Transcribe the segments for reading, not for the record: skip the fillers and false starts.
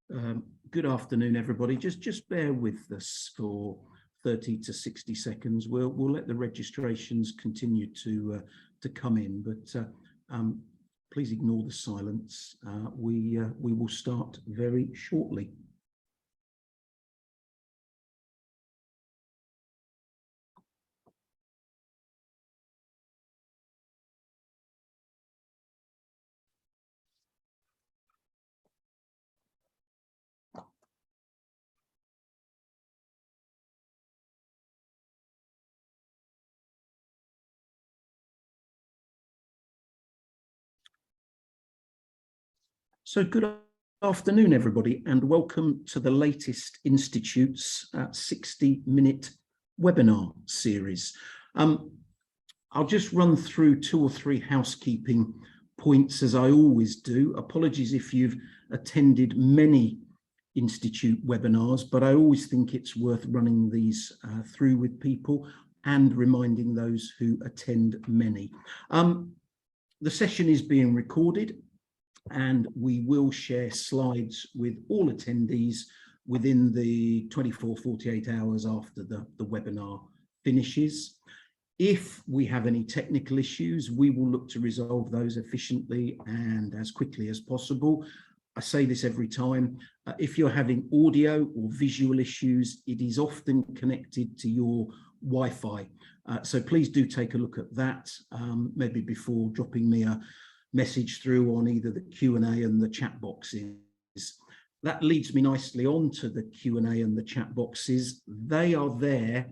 Good afternoon, everybody. Just bear with us for 30 to 60 seconds. We'll let the registrations continue to come in, but please ignore the silence. We will start very shortly. So good afternoon, everybody, and welcome to the latest Institute's 60-minute webinar series. I'll just run through 2 or 3 housekeeping points as I always do. Apologies if you've attended many Institute webinars, but I always think it's worth running these through with people and reminding those who attend many. The session is being recorded, and we will share slides with all attendees within the 24-48 hours after the webinar finishes. If we have any technical issues, we will look to resolve those efficiently and as quickly as possible. I say this every time, if you're having audio or visual issues, it is often connected to your Wi-Fi. So please do take a look at that, maybe before dropping me a message through on either the Q&A and the chat boxes. That leads me nicely on to the Q&A and the chat boxes. They are there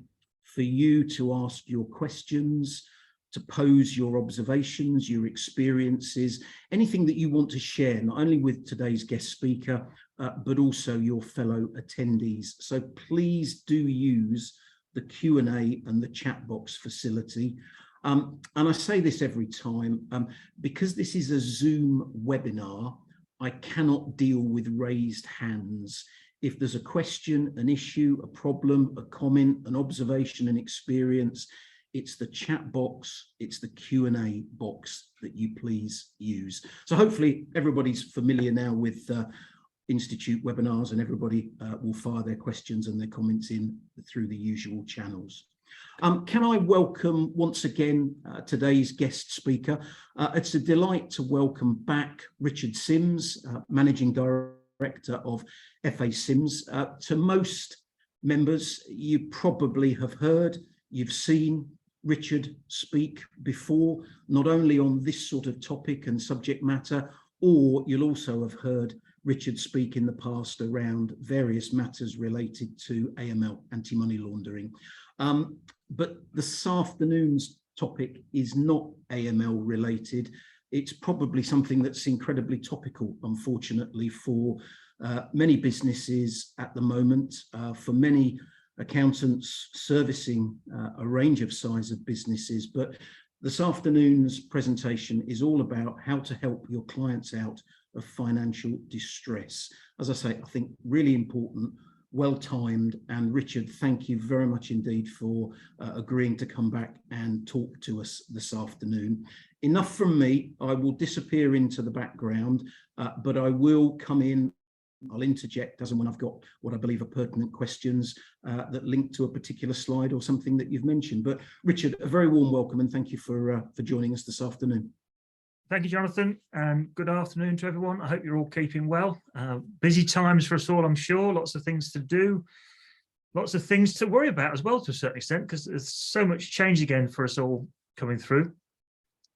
for you to ask your questions, to pose your observations, your experiences, anything that you want to share, not only with today's guest speaker, but also your fellow attendees. So please do use the Q&A and the chat box facility. And I say this every time, because this is a Zoom webinar, I cannot deal with raised hands. If there's a question, an issue, a problem, a comment, an observation, an experience, it's the chat box, it's the Q&A box that you please use. So hopefully everybody's familiar now with Institute webinars, and everybody will fire their questions and their comments in through the usual channels. Can I welcome once again today's guest speaker? It's a delight to welcome back Richard Sims, Managing Director of FA Sims. To most members, you probably have heard, you've seen Richard speak before, not only on this sort of topic and subject matter, or you'll also have heard Richard speak in the past around various matters related to AML, anti-money laundering. But this afternoon's topic is not AML related. It's probably something that's incredibly topical, unfortunately, for many businesses at the moment, for many accountants servicing a range of size of businesses. But this afternoon's presentation is all about how to help your clients out of financial distress. As I say, I think really important, well-timed, and Richard, thank you very much indeed for agreeing to come back and talk to us this afternoon. Enough from me. I will disappear into the background, but I will come in. I'll interject as and when I've got what I believe are pertinent questions that link to a particular slide or something that you've mentioned. But Richard, a very warm welcome and thank you for joining us this afternoon. Thank you, Jonathan, and good afternoon to everyone. I hope you're all keeping well. Busy times for us all, I'm sure. Lots of things to do, lots of things to worry about as well, to a certain extent, because there's so much change again for us all coming through.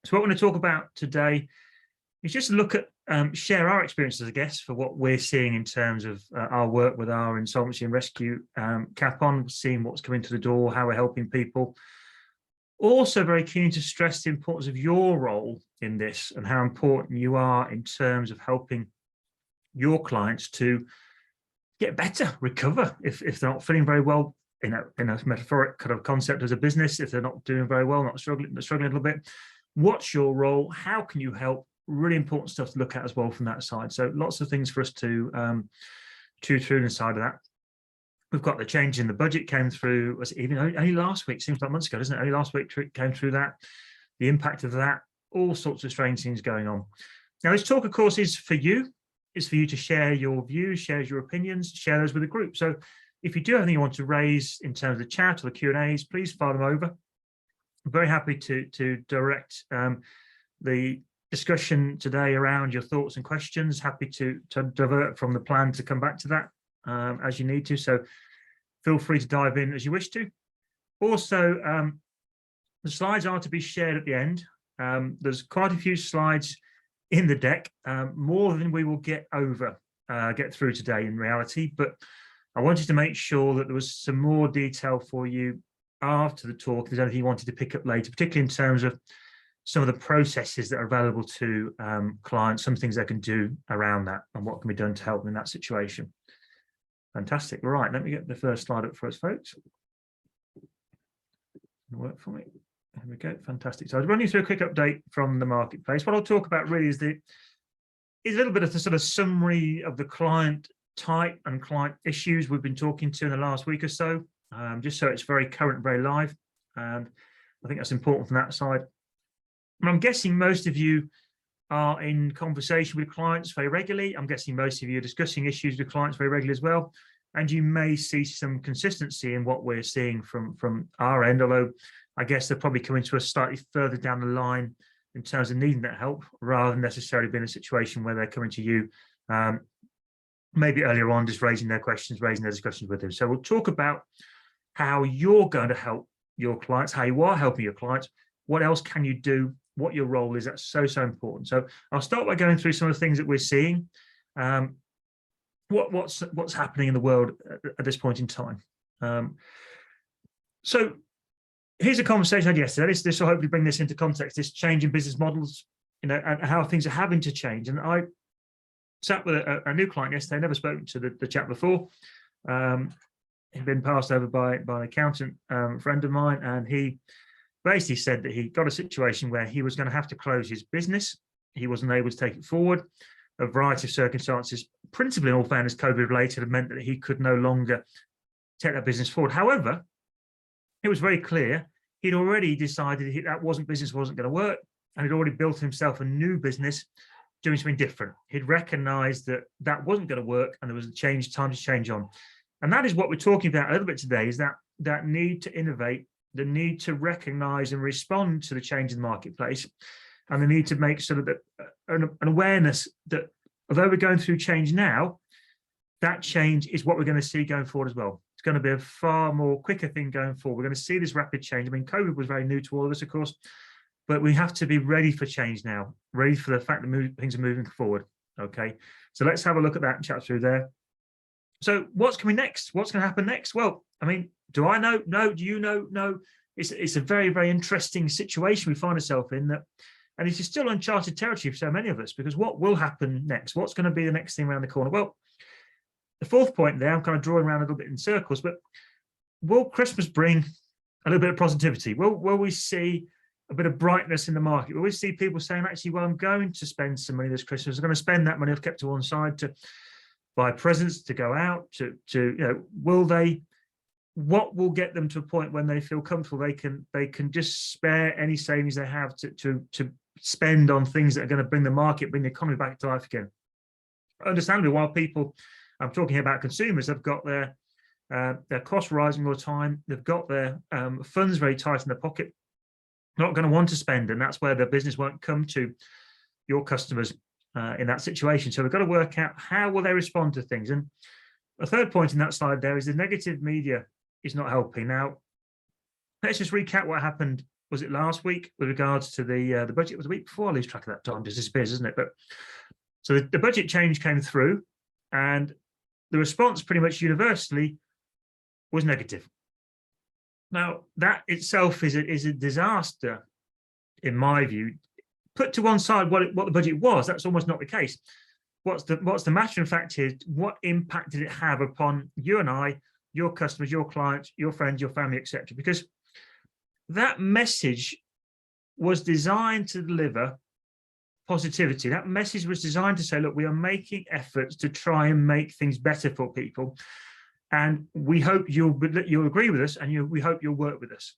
So what I want to talk about today is just look at, share our experiences, I guess, for what we're seeing in terms of our work with our insolvency and rescue cap on, seeing what's coming to the door, how we're helping people. Also very keen to stress the importance of your role in this and how important you are in terms of helping your clients to get better, recover if they're not feeling very well in a metaphoric kind of concept as a business, if they're not doing very well, not struggling a little bit. What's your role? How can you help? Really important stuff to look at as well from that side. So lots of things for us to chew through inside of that. We've got the change in the budget came through, was it even only last week, seems like months ago, doesn't it? Only last week came through that, the impact of that, all sorts of strange things going on. Now, this talk, of course, is for you. is for you to share your views, share your opinions, share those with the group. So if you do have anything you want to raise in terms of the chat or the Q&As, please fire them over. I'm very happy to direct the discussion today around your thoughts and questions. Happy to divert from the plan to come back to that as you need to. So feel free to dive in as you wish to. Also, the slides are to be shared at the end. There's quite a few slides in the deck, more than we will get through today in reality, but I wanted to make sure that there was some more detail for you after the talk. If there's anything you wanted to pick up later, particularly in terms of some of the processes that are available to clients, some things they can do around that and what can be done to help them in that situation. Fantastic. Right, let me get the first slide up for us, folks. Work for me. There we go. Fantastic. So I'll run you through a quick update from the marketplace. What I'll talk about really is a little bit of the sort of summary of the client type and client issues we've been talking to in the last week or so, just so it's very current, very live. And I think that's important from that side. And I'm guessing most of you are in conversation with clients very regularly. I'm guessing most of you are discussing issues with clients very regularly as well. And you may see some consistency in what we're seeing from our end, although I guess they're probably coming to us slightly further down the line in terms of needing that help, rather than necessarily being a situation where they're coming to you maybe earlier on, just raising their questions, raising their discussions with them. So we'll talk about how you're going to help your clients, how you are helping your clients, what else can you do, what your role is. That's so important. So I'll start by going through some of the things that we're seeing, what's happening in the world at this point in time. So here's a conversation I had yesterday. This will hopefully bring this into context, this change in business models, you know, and how things are having to change. And I sat with a new client yesterday, never spoken to the chap before. He'd been passed over by an accountant friend of mine, and he basically said that he got a situation where he was going to have to close his business. He wasn't able to take it forward. A variety of circumstances, principally in all fairness, COVID related, have meant that he could no longer take that business forward. However, it was very clear he'd already decided that business wasn't going to work, and he'd already built himself a new business doing something different. He'd recognized that wasn't going to work, and there was time to change on. And that is what we're talking about a little bit today, is that need to innovate, the need to recognize and respond to the change in the marketplace, and the need to make sort of an awareness that although we're going through change now, that change is what we're going to see going forward as well. It's going to be a far more quicker thing going forward. We're going to see this rapid change. I mean, COVID was very new to all of us, of course, but we have to be ready for change now, ready for the fact that things are moving forward. Okay, so let's have a look at that and chat through there. So what's coming next? What's going to happen next? Well, I mean, do I know? No. Do you know? No. It's a very, very interesting situation we find ourselves in, that, and it is still uncharted territory for so many of us, because what will happen next? What's going to be the next thing around the corner? Well, the fourth point there, I'm kind of drawing around a little bit in circles, but will Christmas bring a little bit of positivity? Will we see a bit of brightness in the market? Will we see people saying, actually, well, I'm going to spend some money this Christmas. I'm going to spend that money I've kept to one side to buy presents, to go out, to you know, what will get them to a point when they feel comfortable they can just spare any savings they have to spend on things that are going to bring the economy back to life again? Understandably, while people, I'm talking about consumers, have got their costs rising all the time, they've got their funds very tight in their pocket, not going to want to spend, and that's where their business won't come to your customers in that situation. So we've got to work out how will they respond to things. And a third point in that slide there is the negative media is not helping. Now, let's just recap what happened. Was it last week with regards to the budget? It was the week before. I lose track of that. Time just disappears, isn't it? But so the budget change came through, and the response pretty much universally was negative. Now, that itself is a disaster, in my view. Put to one side what the budget was, that's almost not the case. What's the matter of fact is, what impact did it have upon you and I, your customers, your clients, your friends, your family, etc.? Because that message was designed to deliver positivity. That message was designed to say, look, we are making efforts to try and make things better for people, and we hope you'll agree with us, and we hope you'll work with us.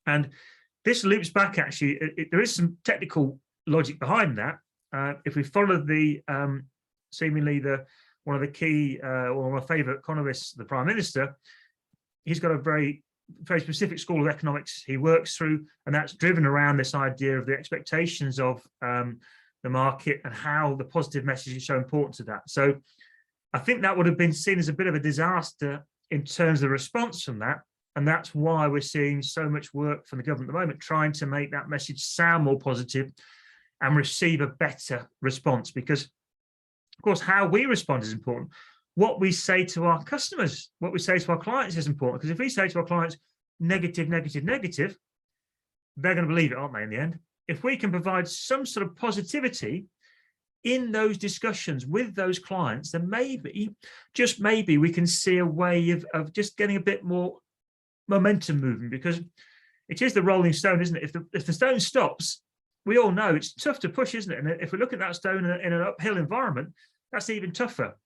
And this loops back, actually, there is some technical logic behind that. If we follow the seemingly one of the key, one of my favourite economists, the Prime Minister, he's got a very specific school of economics he works through, and that's driven around this idea of the expectations of the market and how the positive message is so important to that. So I think that would have been seen as a bit of a disaster in terms of the response from that. And that's why we're seeing so much work from the government at the moment, trying to make that message sound more positive and receive a better response. Because, of course, how we respond is important. What we say to our customers, what we say to our clients is important. Because if we say to our clients, negative, negative, negative, they're going to believe it, aren't they, in the end? If we can provide some sort of positivity in those discussions with those clients, then maybe, just maybe, we can see a way of just getting a bit more momentum moving, because it is the rolling stone, isn't it? If the stone stops, we all know it's tough to push, isn't it? And if we look at that stone in an uphill environment, that's even tougher.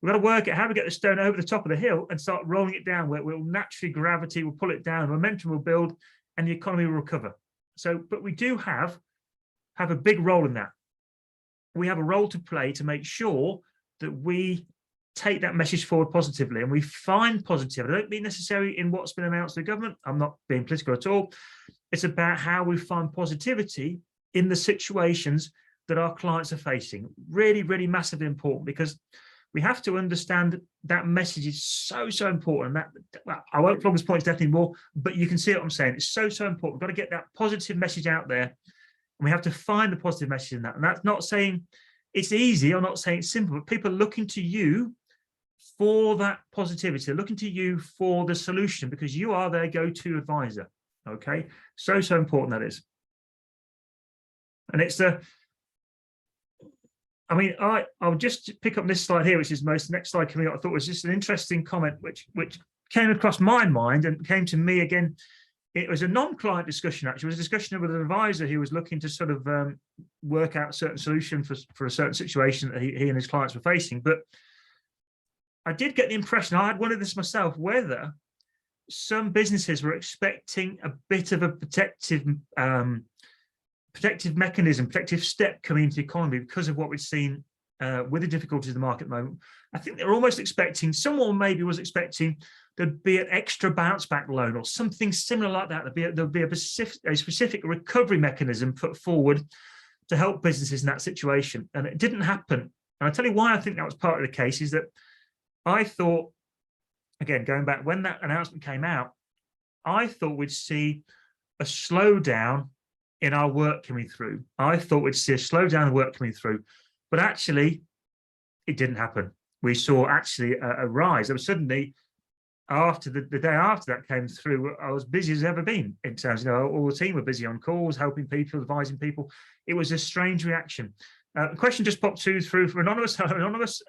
We've got to work at how to get the stone over the top of the hill and start rolling it down, where it will naturally, gravity will pull it down, momentum will build, and the economy will recover. So, but we do have a big role in that. We have a role to play to make sure that we take that message forward positively, and we find positive. I don't mean necessarily in what's been announced by the government. I'm not being political at all. It's about how we find positivity in the situations that our clients are facing. Really, really massively important, because we have to understand that message is so, so important. That, well, I won't flog this point definitely more, but you can see what I'm saying. It's so, so important. We've got to get that positive message out there, and we have to find the positive message in that. And that's not saying it's easy, or not saying it's simple, but people are looking to you for that positivity. They're looking to you for the solution, because you are their go-to advisor. Okay, so, so important that is. And it's I mean, I'll just pick up this slide here, which is the next slide coming up. I thought was just an interesting comment, which came across my mind and came to me again. It was a non-client discussion, actually. It was a discussion with an advisor who was looking to sort of work out a certain solution for a certain situation that he and his clients were facing. But I did get the impression, I had wondered this myself, whether some businesses were expecting a bit of a protective mechanism, protective step coming into the economy because of what we've seen with the difficulties of the market at the moment. I think they're almost expecting, someone maybe was expecting there'd be an extra bounce back loan or something similar like that. There'd be a specific recovery mechanism put forward to help businesses in that situation. And it didn't happen. And I'll tell you why I think that was part of the case, is that I thought, again, going back when that announcement came out, I thought we'd see a slowdown in our work coming through. I thought we'd see a slowdown in work coming through, but actually it didn't happen. We saw actually a rise. There was suddenly, after the day after that came through, I was busy as ever been in terms, all the team were busy on calls, helping people, advising people. It was a strange reaction. A question just popped through from Anonymous. Anonymous,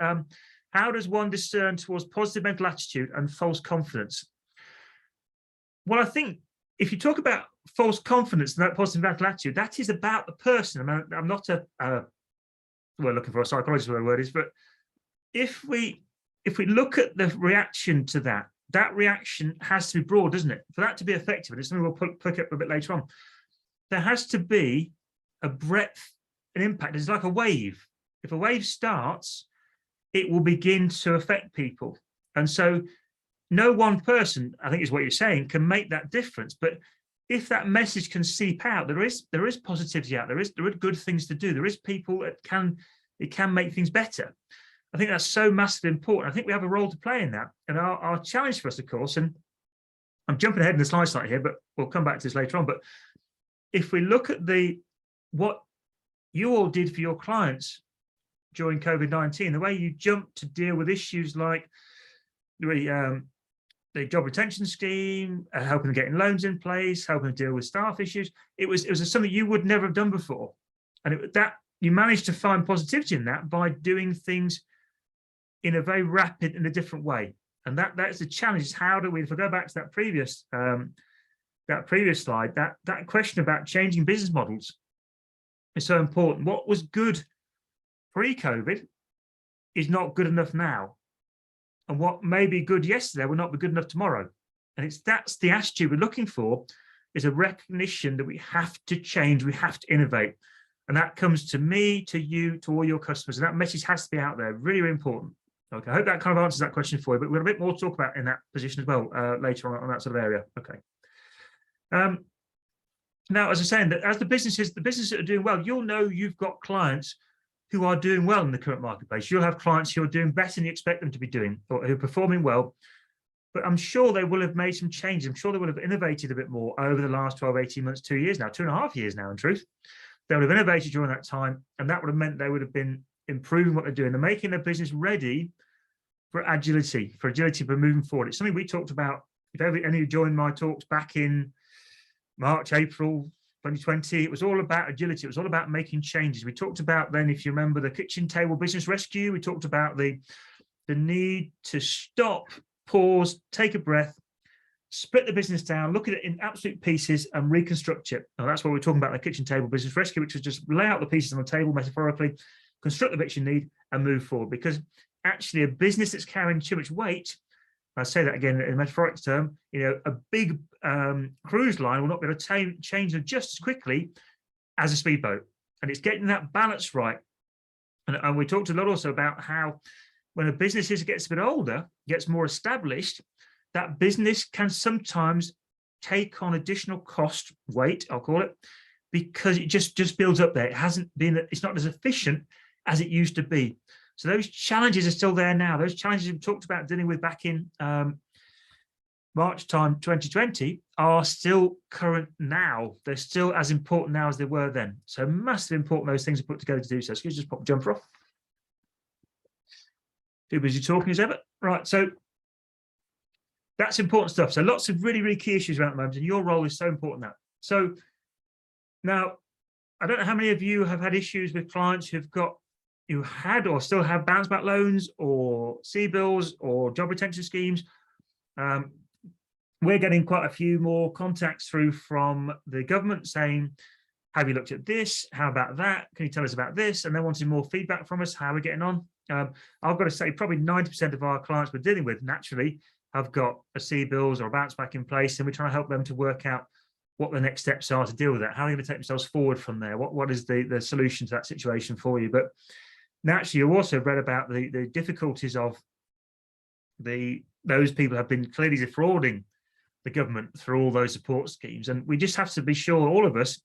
how does one discern towards positive mental attitude and false confidence? Well, I think if you talk about false confidence and that positive mental attitude, that is about the person. I mean, I'm not we're looking for a psychologist, whatever the word is, but if we look at the reaction to that, that reaction has to be broad, doesn't it? For that to be effective, and it's something we'll pick up a bit later on, there has to be a breadth and impact. It's like a wave. If a wave starts, it will begin to affect people. And so no one person, I think is what you're saying, can make that difference. But if that message can seep out, there is positivity out there. There are good things to do. There is people that can make things better. I think that's so massively important. I think we have a role to play in that. And our challenge for us, of course, and I'm jumping ahead in the slide slightly here, but we'll come back to this later on. But if we look at what you all did for your clients during COVID-19, the way you jumped to deal with issues like the job retention scheme, helping them getting loans in place, helping them deal with staff issues, it was something you would never have done before. And that you managed to find positivity in that by doing things in a very rapid and a different way. And that's the challenge, is how do we, if I go back to that previous slide, that question about changing business models is so important. What was good pre-COVID is not good enough now. And what may be good yesterday will not be good enough tomorrow. And that's the attitude we're looking for, is a recognition that we have to change, we have to innovate. And that comes to me, to you, to all your customers. And that message has to be out there. Really, really important. Okay, I hope that kind of answers that question for you, but we've got a bit more to talk about in that position as well later on that sort of area. Okay. Now, as I was saying, that as the businesses that are doing well, you'll know you've got clients who are doing well in the current marketplace. You'll have clients who are doing better than you expect them to be doing, or who are performing well. But I'm sure they will have made some changes. I'm sure they will have innovated a bit more over the last 12, 18 months, 2 years now, 2.5 years now, in truth. They would have innovated during that time, and that would have meant they would have been improving what they're doing. They're making their business ready for agility, for moving forward. It's something we talked about. If any of you joined my talks back in March, April 2020, it was all about agility. It was all about making changes. We talked about then, if you remember, the kitchen table business rescue. We talked about the need to stop, pause, take a breath, split the business down, look at it in absolute pieces and reconstruct it. Now, that's what we're talking about, the kitchen table business rescue, which was just lay out the pieces on the table metaphorically, construct the bits you need and move forward. Because actually a business that's carrying too much weight, I say that again in a metaphoric term, a big cruise line will not be able to change them just as quickly as a speedboat. And it's getting that balance right. And we talked a lot also about how when a business gets a bit older, gets more established, that business can sometimes take on additional cost, weight, I'll call it, because it just builds up there. It's not as efficient as it used to be. So those challenges are still there now. Those challenges we talked about dealing with back in March time 2020 are still current now. They're still as important now as they were then. So massively important those things are put together to do so. Excuse me, just pop the jumper off. Too busy talking as ever. Right, so that's important stuff. So lots of really, really key issues around at the moment, and your role is so important now. So now, I don't know how many of you have had issues with clients who had or still have bounce back loans or C-bills or job retention schemes. We're getting quite a few more contacts through from the government saying, have you looked at this? How about that? Can you tell us about this? And they wanted more feedback from us. How are we getting on? I've got to say probably 90% of our clients we're dealing with naturally have got a C-bills or a bounce back in place, and we're trying to help them to work out what the next steps are to deal with that. How are they going to take themselves forward from there? What is the solution to that situation for you? But naturally, you also read about the difficulties of those people have been clearly defrauding the government through all those support schemes. And we just have to be sure, all of us,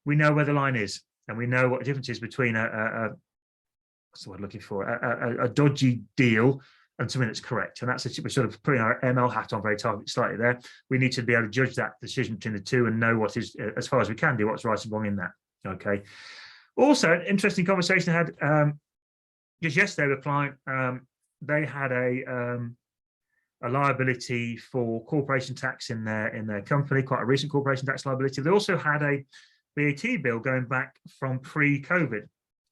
we know where the line is, and we know what the difference is between what's the word looking for, a dodgy deal and something that's correct. And that's we're sort of putting our ML hat on very slightly there. We need to be able to judge that decision between the two and know what is, as far as we can do, what's right and wrong in that. Okay. Also, an interesting conversation I had just yesterday with a client. They had a liability for corporation tax in their company, quite a recent corporation tax liability. They also had a VAT bill going back from pre-COVID.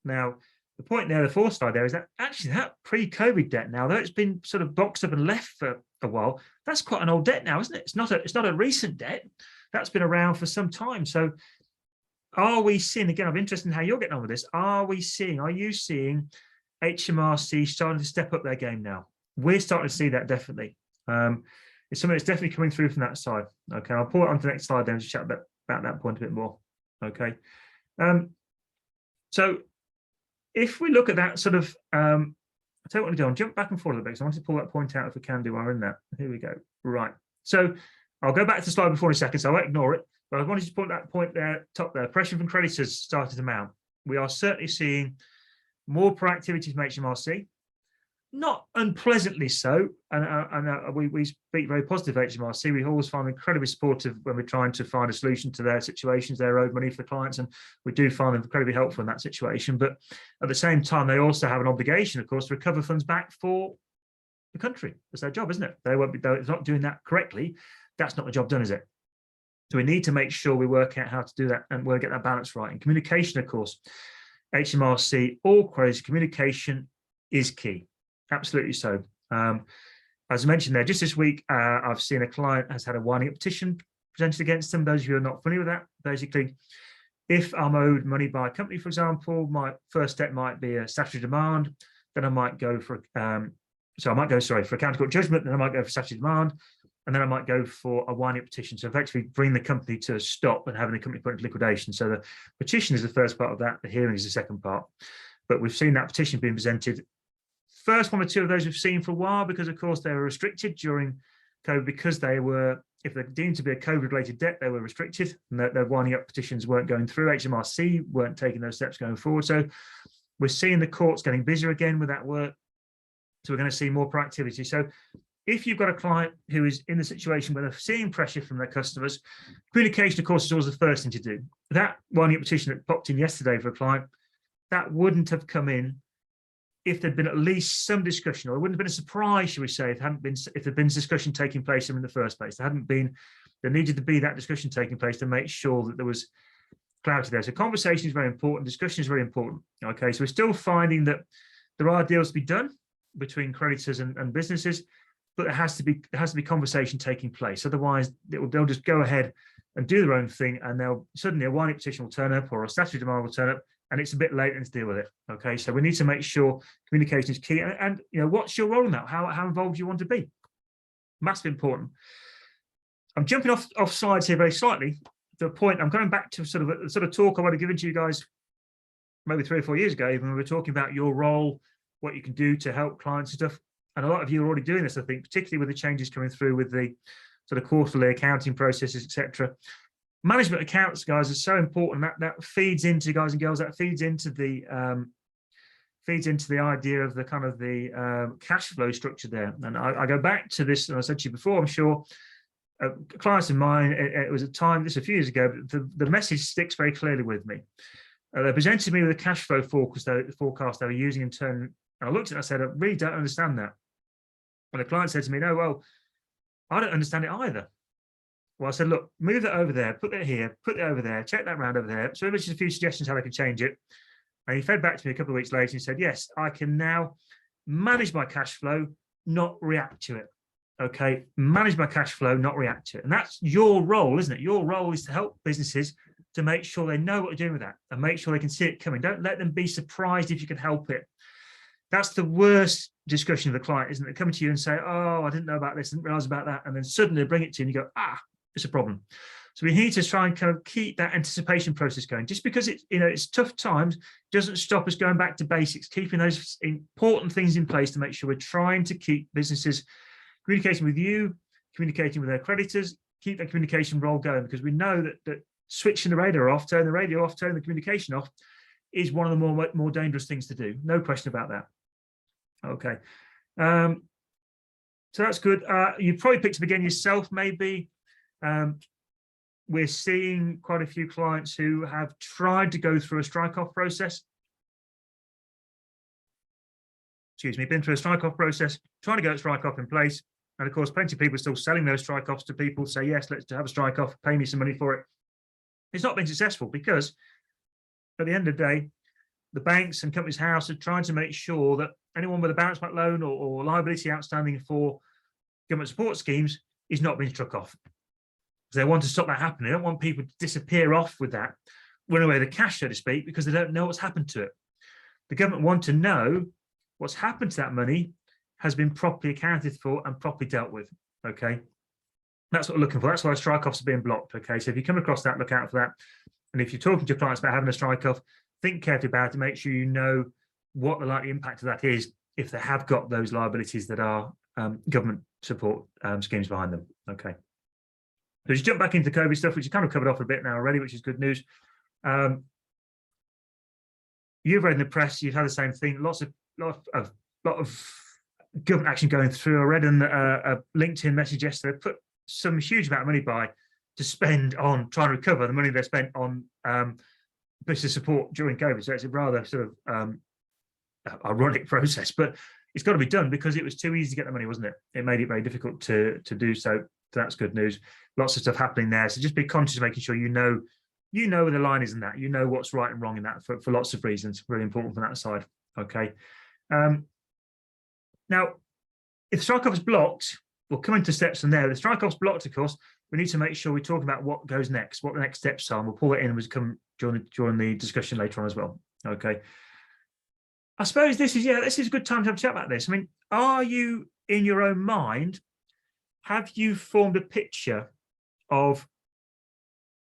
Now, the point there, the fourth slide there, is that actually that pre-COVID debt now, though it's been sort of boxed up and left for a while, that's quite an old debt now, isn't it? It's not a recent debt. That's been around for some time. So are we seeing, again, I'm interested in how you're getting on with this. Are you seeing HMRC starting to step up their game now? We're starting to see that definitely. It's something that's definitely coming through from that side. Okay, I'll pull it onto the next slide then to chat about that point a bit more. Okay. So if we look at that sort of, I don't want to do, I'll jump back and forth a bit because I want to pull that point out if we can do while we're in that. Here we go. Right. So I'll go back to the slide before in a second, so I won't ignore it. But I wanted to point that point there, top there. Pressure from creditors started to mount. We are certainly seeing more proactivity from HMRC, not unpleasantly so. And we speak very positive of HMRC. We always find them incredibly supportive when we're trying to find a solution to their situations, their owed money for clients, and we do find them incredibly helpful in that situation. But at the same time, they also have an obligation, of course, to recover funds back for the country. That's their job, isn't it? They won't be, though it's not doing that correctly, that's not the job done, is it? So we need to make sure we work out how to do that and we'll get that balance right. And communication, of course, HMRC, all creditors, communication is key. Absolutely so. As I mentioned there, just this week, I've seen a client has had a winding up petition presented against them. Those of you who are not familiar with that, basically, if I'm owed money by a company, for example, my first step might be a statutory demand. Then I might go for, for a county court judgment. Then I might go for statutory demand. and then I might go for a winding up petition. So effectively bring the company to a stop and having the company put into liquidation. So the petition is the first part of that, the hearing is the second part. But we've seen that petition being presented. First one or two of those we've seen for a while, because of course they were restricted during COVID, because they were, if they're deemed to be a COVID-related debt, they were restricted, and their winding up petitions weren't going through. HMRC weren't taking those steps going forward. So we're seeing the courts getting busier again with that work. So we're going to see more proactivity. So if you've got a client who is in the situation where they're seeing pressure from their customers, communication, of course, is always the first thing to do. That winding up petition that popped in yesterday for a client, that wouldn't have come in if there'd been at least some discussion, or it wouldn't have been a surprise, shall we say, if there'd been discussion taking place in the first place. There needed to be that discussion taking place to make sure that there was clarity there. So conversation is very important, discussion is very important. Okay, so we're still finding that there are deals to be done between creditors and businesses, but there has to be conversation taking place. Otherwise, they'll just go ahead and do their own thing, and they'll suddenly a winding petition will turn up, or a statutory demand will turn up, and it's a bit late and to deal with it. Okay, so we need to make sure communication is key. And you know, what's your role in that? How involved do you want to be? Massively important. I'm jumping off sides here very slightly. The point I'm going back to sort of talk I would have given to you guys maybe 3 or 4 years ago, when we were talking about your role, what you can do to help clients and stuff. And a lot of you are already doing this, I think, particularly with the changes coming through with the sort of quarterly accounting processes, etc. Management accounts, guys, is so important. That feeds into, guys and girls, that feeds into the idea of the kind of the cash flow structure there. And I go back to this, and I said to you before, I'm sure clients of mine, it was a time, this a few years ago, but the message sticks very clearly with me. They presented me with a cash flow forecast they were using in turn, and I looked at it and I said, I really don't understand that. And the client said to me, no, well, I don't understand it either. Well, I said, look, move that over there, put that here, put it over there, check that round over there. So there's just a few suggestions how I can change it. And he fed back to me a couple of weeks later and said, yes, I can now manage my cash flow, not react to it. Okay, manage my cash flow, not react to it. And that's your role, isn't it? Your role is to help businesses to make sure they know what they're doing with that and make sure they can see it coming. Don't let them be surprised if you can help it. That's the worst discussion of the client, isn't it? Coming to you and say, oh, I didn't know about this, didn't realize about that. And then suddenly they bring it to you and you go, ah, it's a problem. So we need to try and kind of keep that anticipation process going. Just because it's tough times doesn't stop us going back to basics, keeping those important things in place to make sure we're trying to keep businesses communicating with you, communicating with their creditors, keep that communication role going, because we know that switching the radio off, turning the radio off, turning the communication off is one of the more dangerous things to do. No question about that. Okay. So that's good. You probably picked up again yourself, maybe. We're seeing quite a few clients who have tried to go through a strike-off process. Excuse me, been through a strike-off process, trying to get a strike-off in place. And of course, plenty of people are still selling those strike-offs to people, say, yes, let's have a strike-off, pay me some money for it. It's not been successful because at the end of the day, the banks and Companies House are trying to make sure that anyone with a bounce back loan or liability outstanding for government support schemes is not being struck off. So they want to stop that happening. They don't want people to disappear off with that, run away with the cash, so to speak, because they don't know what's happened to it. The government want to know what's happened to that money has been properly accounted for and properly dealt with. Okay, that's what we're looking for. That's why strike-offs are being blocked. Okay, so if you come across that, look out for that. And if you're talking to your clients about having a strike-off, think carefully about it. Make sure you know what the likely impact of that is if they have got those liabilities that are government support schemes behind them. Okay. So just jump back into the COVID stuff, which you kind of covered off a bit now already, which is good news. You've read in the press, you've had the same thing. Lot of government action going through. I read in a LinkedIn message yesterday, put some huge amount of money by to spend on trying to recover the money they spent on business support during COVID. So it's a rather sort of ironic process, but it's got to be done because it was too easy to get the money, wasn't it? It made it very difficult to do so. So that's good news. Lots of stuff happening there. So just be conscious of making sure you know where the line is in that. You know what's right and wrong in that for lots of reasons. Really important from that side. Okay. Now, if the strike-off is blocked, we'll come into steps from there. The strike-off's blocked, of course. We need to make sure we talk about what goes next, what the next steps are, and we'll pull it in and we'll come during the discussion later on as well. Okay. I suppose this is a good time to have a chat about this. I mean, are you in your own mind have you formed a picture of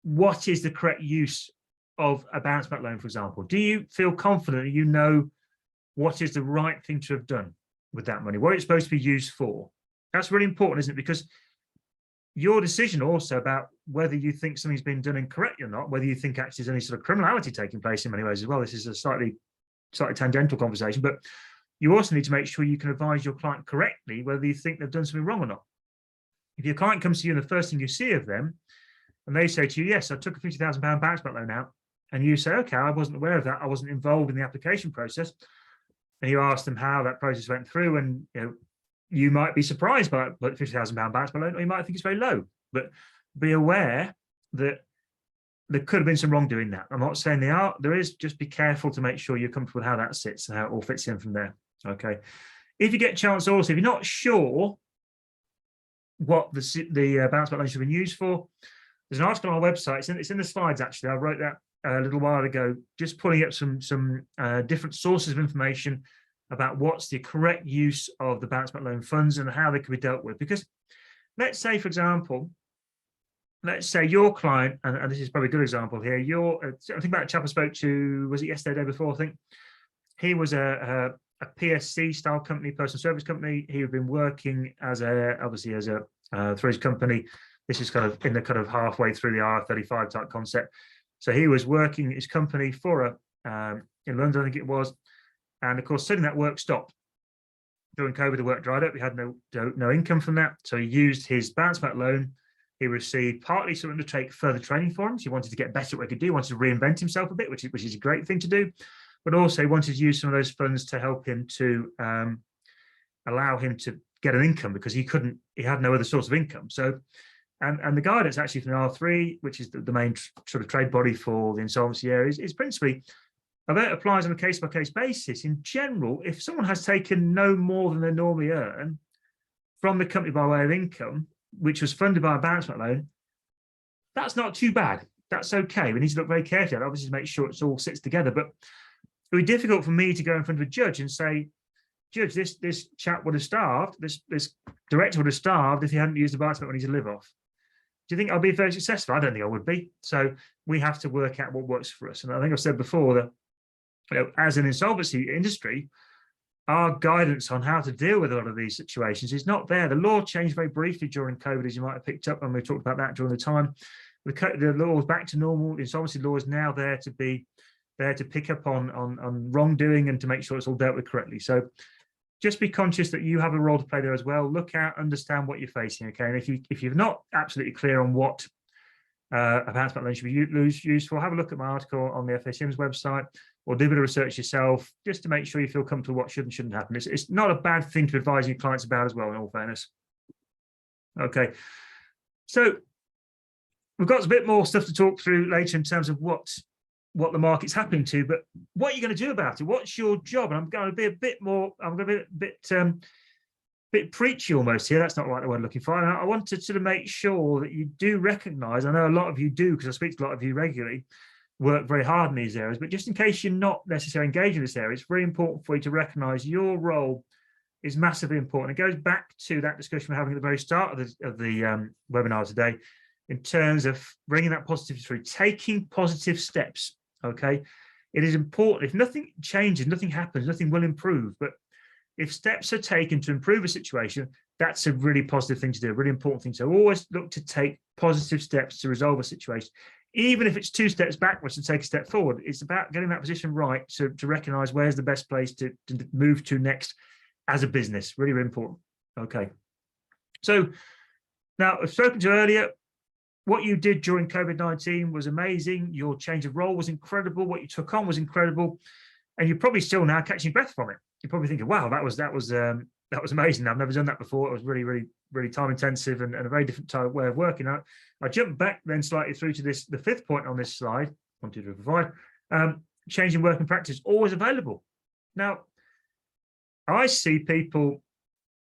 what is the correct use of a bounce back loan, for example? Do you feel confident that you know what is the right thing to have done with that money, what it's supposed to be used for? That's really important, isn't it? Because your decision also about whether you think something's been done incorrectly or not, whether you think actually there's any sort of criminality taking place in many ways as well. This is a slightly tangential conversation, but you also need to make sure you can advise your client correctly whether you think they've done something wrong or not. If your client comes to you and the first thing you see of them, and they say to you, yes, I took a £50,000 bounce back loan out, and you say, okay, I wasn't aware of that, I wasn't involved in the application process, and you ask them how that process went through, and you might be surprised by the £50,000 bounce back loan, or you might think it's very low. But be aware that there could have been some wrongdoing that. I'm not saying there is, just be careful to make sure you're comfortable with how that sits and how it all fits in from there. Okay. If you get a chance also, if you're not sure what the bounce back loan should have been used for, there's an article on our website. It's in the slides, actually. I wrote that a little while ago, just pulling up some different sources of information about what's the correct use of the bounce back loan funds and how they can be dealt with. Because let's say, for example, let's say your client, and this is probably a good example here, I think about a chap I spoke to, was it yesterday, day before, I think. He was a PSC style company, personal service company. He had been working obviously through his company. This is kind of in the kind of halfway through the R35 type concept. So he was working his company for in London, I think it was. And of course, suddenly that work stopped. During COVID, the work dried up. He had no income from that. So he used his bounce back loan. He received partly to undertake further training for him. So he wanted to get better at what he could do. He wanted to reinvent himself a bit, which is a great thing to do. But also he wanted to use some of those funds to help him to allow him to get an income, because he had no other source of income. So, and the guidance actually from the R3, which is the main sort of trade body for the insolvency areas, is principally, although it applies on a case-by-case basis, in general, if someone has taken no more than they normally earn from the company by way of income, which was funded by a bounce back loan, that's not too bad. That's okay. We need to look very carefully at it, obviously, to make sure it all sits together. But it would be difficult for me to go in front of a judge and say, Judge, this chap would have starved, this director would have starved if he hadn't used the bounce back money to live off. Do you think I'll be very successful? I don't think I would be. So we have to work out what works for us. And I think I've said before that as an insolvency industry, our guidance on how to deal with a lot of these situations is not there. The law changed very briefly during COVID, as you might have picked up, and we talked about that during the time. The law is back to normal. The insolvency law is now there to pick up on wrongdoing and to make sure it's all dealt with correctly. So just be conscious that you have a role to play there as well. Look out, understand what you're facing, okay? And if you're not absolutely clear on what a bounce back loan should be used for, have a look at my article on the FACM's website, or do a bit of research yourself, just to make sure you feel comfortable what should and shouldn't happen. It's not a bad thing to advise your clients about as well, in all fairness. Okay, so we've got a bit more stuff to talk through later in terms of what the market's happening to, but what are you going to do about it? What's your job? And I'm going to be a bit more, I'm going to be a bit preachy almost here. That's not the right word I'm looking for. And I want to sort of make sure that you do recognize, I know a lot of you do, because I speak to a lot of you regularly, work very hard in these areas, but just in case you're not necessarily engaged in this area, it's very important for you to recognize your role is massively important. It goes back to that discussion we're having at the very start of the webinar today, in terms of bringing that positivity through, taking positive steps. Okay, it is important. If nothing changes, nothing happens, nothing will improve. But if steps are taken to improve a situation, that's a really positive thing to do, a really important thing. So always look to take positive steps to resolve a situation. Even if it's 2 steps backwards and take a step forward, it's about getting that position right to recognize where's the best place to move to next as a business. Really, really important. Okay. So now I've spoken to earlier, what you did during COVID-19 was amazing. Your change of role was incredible. What you took on was incredible. And you're probably still now catching breath from it. You're probably thinking, wow, that was amazing. I've never done that before. It was really, really, really time intensive and a very different type of way of working. I jumped back then slightly through to the 5th point on this slide, 1, 2, 3, 4, 5. Changing working practice, always available. Now, I see people,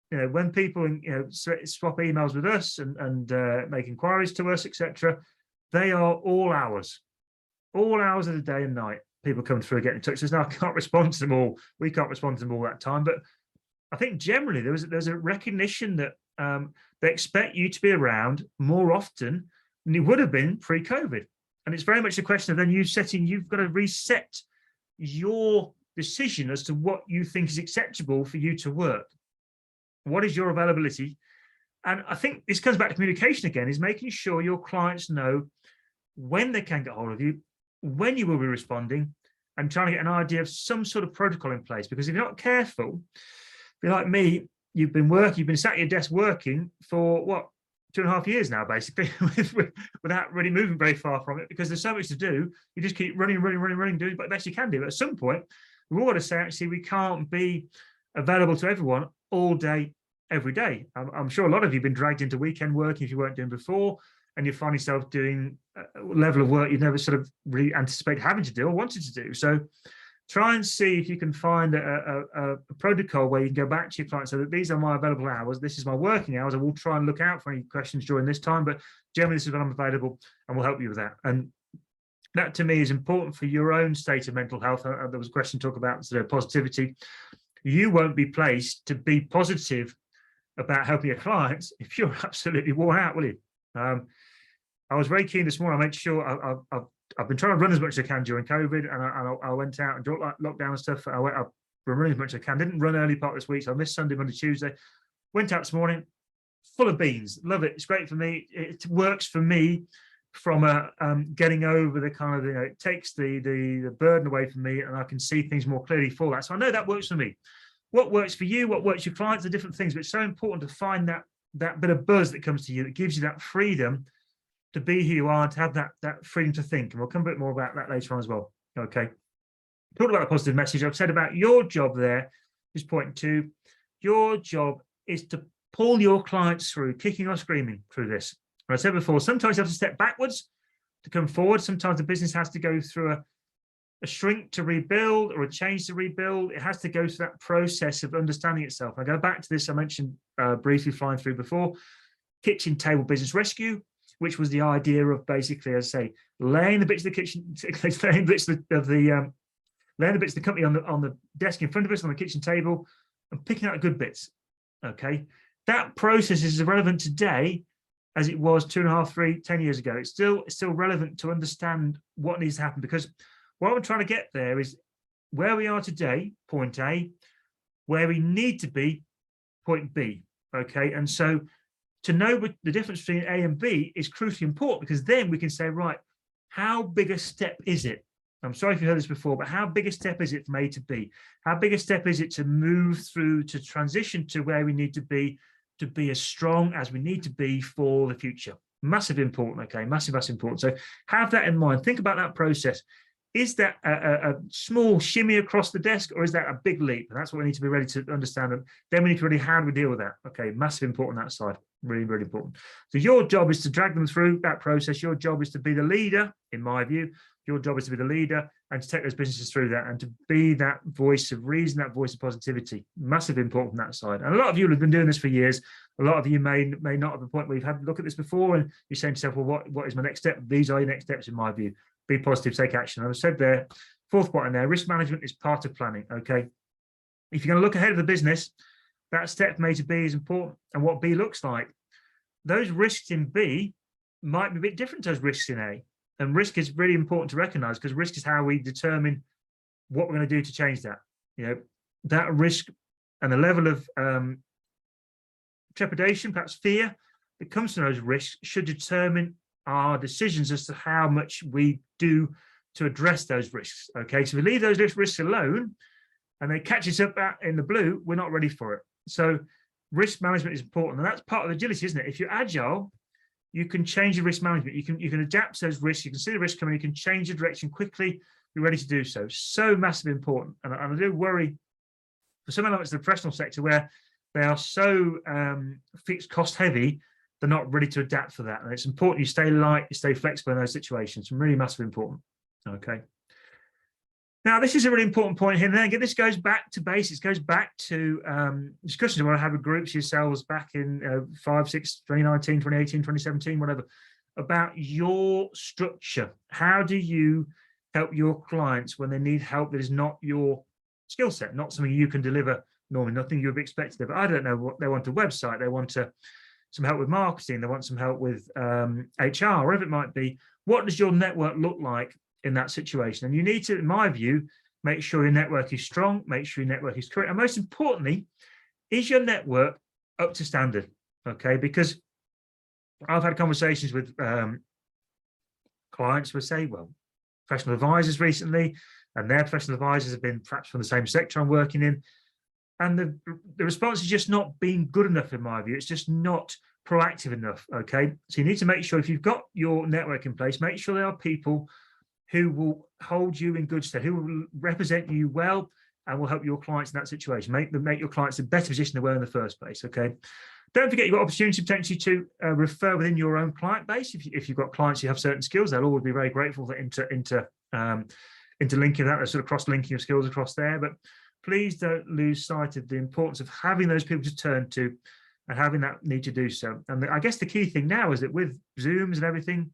when people swap emails with us and make inquiries to us, etc., they are all hours of the day and night. People come through, get in touch with us. Now, I can't respond to them all. We can't respond to them all that time. But I think generally there's a recognition that They expect you to be around more often than you would have been pre-COVID. And it's very much a question of then you've got to reset your decision as to what you think is acceptable for you to work. What is your availability? And I think this comes back to communication again, is making sure your clients know when they can get hold of you, when you will be responding, and trying to get an idea of some sort of protocol in place. Because if you're not careful, if you're like me, you've been sat at your desk working for what, 2.5 years now, basically, without really moving very far from it, because there's so much to do. You just keep running, doing the best you can do. But at some point, we've all got to say, actually, we can't be available to everyone all day, every day. I'm sure a lot of you have been dragged into weekend work if you weren't doing before, and you find yourself doing a level of work you've never sort of really anticipated having to do or wanted to do. So try and see if you can find a protocol where you can go back to your client, so that these are my available hours, this is my working hours. I will try and look out for any questions during this time, but generally this is when I'm available, and we'll help you with that. And that to me is important for your own state of mental health. There was a question talk about positivity. You won't be placed to be positive about helping your clients if you're absolutely worn out, will you? I was very keen this morning. I made sure I've been trying to run as much as I can during COVID, and I went out and during lockdown and stuff. I've been running as much as I can. Didn't run early part this week, so I missed Sunday, Monday, Tuesday. Went out this morning, full of beans. Love it. It's great for me. It works for me from getting over the kind of, it takes the burden away from me, and I can see things more clearly for that. So I know that works for me. What works for you, what works for your clients are different things, but it's so important to find that bit of buzz that comes to you that gives you that freedom to be who you are and to have that freedom to think. And we'll come a bit more about that later on as well. Okay. Talk about the positive message. I've said about your job there, just point to, your job is to pull your clients through, kicking or screaming through this. And I said before, sometimes you have to step backwards to come forward. Sometimes the business has to go through a shrink to rebuild or a change to rebuild. It has to go through that process of understanding itself. I go back to this, I mentioned briefly flying through before, kitchen table business rescue, which was the idea of basically, as I say, laying the bits of the kitchen, laying the bits of the company on the desk in front of us on the kitchen table, and picking out the good bits. Okay, that process is as relevant today as it was 2.5, 3, 10 years ago. It's still relevant to understand what needs to happen, because what I'm trying to get there is where we are today, point A, where we need to be, point B. Okay, and so to know the difference between A and B is crucially important, because then we can say, right, how big a step is it? I'm sorry if you heard this before, but how big a step is it from A to B? How big a step is it to move through, to transition to where we need to be as strong as we need to be for the future? Massive important, okay, massive important. So have that in mind. Think about that process. Is that a small shimmy across the desk, or is that a big leap? And that's what we need to be ready to understand. And then we need to really, how do we deal with that? Okay, massive important that side, really, really important. So your job is to drag them through that process. Your job is to be the leader, in my view. Your job is to be the leader and to take those businesses through that, and to be that voice of reason, that voice of positivity. Massive important from that side. And a lot of you have been doing this for years. A lot of you may not have a point where you've had to look at this before, and you're saying to yourself, well, what is my next step? These are your next steps, in my view. Be positive, take action. And I've said there, fourth point in there, risk management is part of planning. Okay, if you're going to look ahead of the business, that step from A to B is important, and what B looks like. Those risks in B might be a bit different to those risks in A. And risk is really important to recognize, because risk is how we determine what we're going to do to change that. That risk and the level of trepidation, perhaps fear, that comes from those risks should determine our decisions as to how much we do to address those risks. Okay, so if we leave those risks alone and they catch us up in the blue, we're not ready for it. So risk management is important, and that's part of agility, isn't it? If you're agile, you can change your risk management. You can adapt to those risks. You can see the risk coming. You can change the direction quickly. You're ready to do so. So massively important. And I do worry for some elements of the professional sector where they are so fixed cost heavy, they're not ready to adapt for that. And it's important you stay light, you stay flexible in those situations. Really massively important. Okay. Now, this is a really important point here. And then again, this goes back to basics, goes back to discussions I want to have with groups yourselves back in 5, 6, 2019, 2018, 2017, whatever, about your structure. How do you help your clients when they need help that is not your skill set, not something you can deliver normally nothing you would be expected. But I don't know what they want: a website, they want some help with marketing, they want some help with HR, whatever it might be. What does your network look like in that situation? And you need to, in my view, make sure your network is strong, make sure your network is correct, and most importantly, is your network up to standard? Okay, because I've had conversations with clients who say, well, professional advisors recently, and their professional advisors have been perhaps from the same sector I'm working in, and the response is just not being good enough, in my view. It's just not proactive enough. Okay, so you need to make sure, if you've got your network in place, make sure there are people who will hold you in good stead, who will represent you well, and will help your clients in that situation. Make your clients in a better position than they were in the first place. Okay, don't forget you've got opportunity potentially to refer within your own client base. If you've got clients who have certain skills, they'll always be very grateful for interlinking that, sort of cross-linking of skills across there. But please don't lose sight of the importance of having those people to turn to and having that need to do so. And I guess the key thing now is that with Zooms and everything,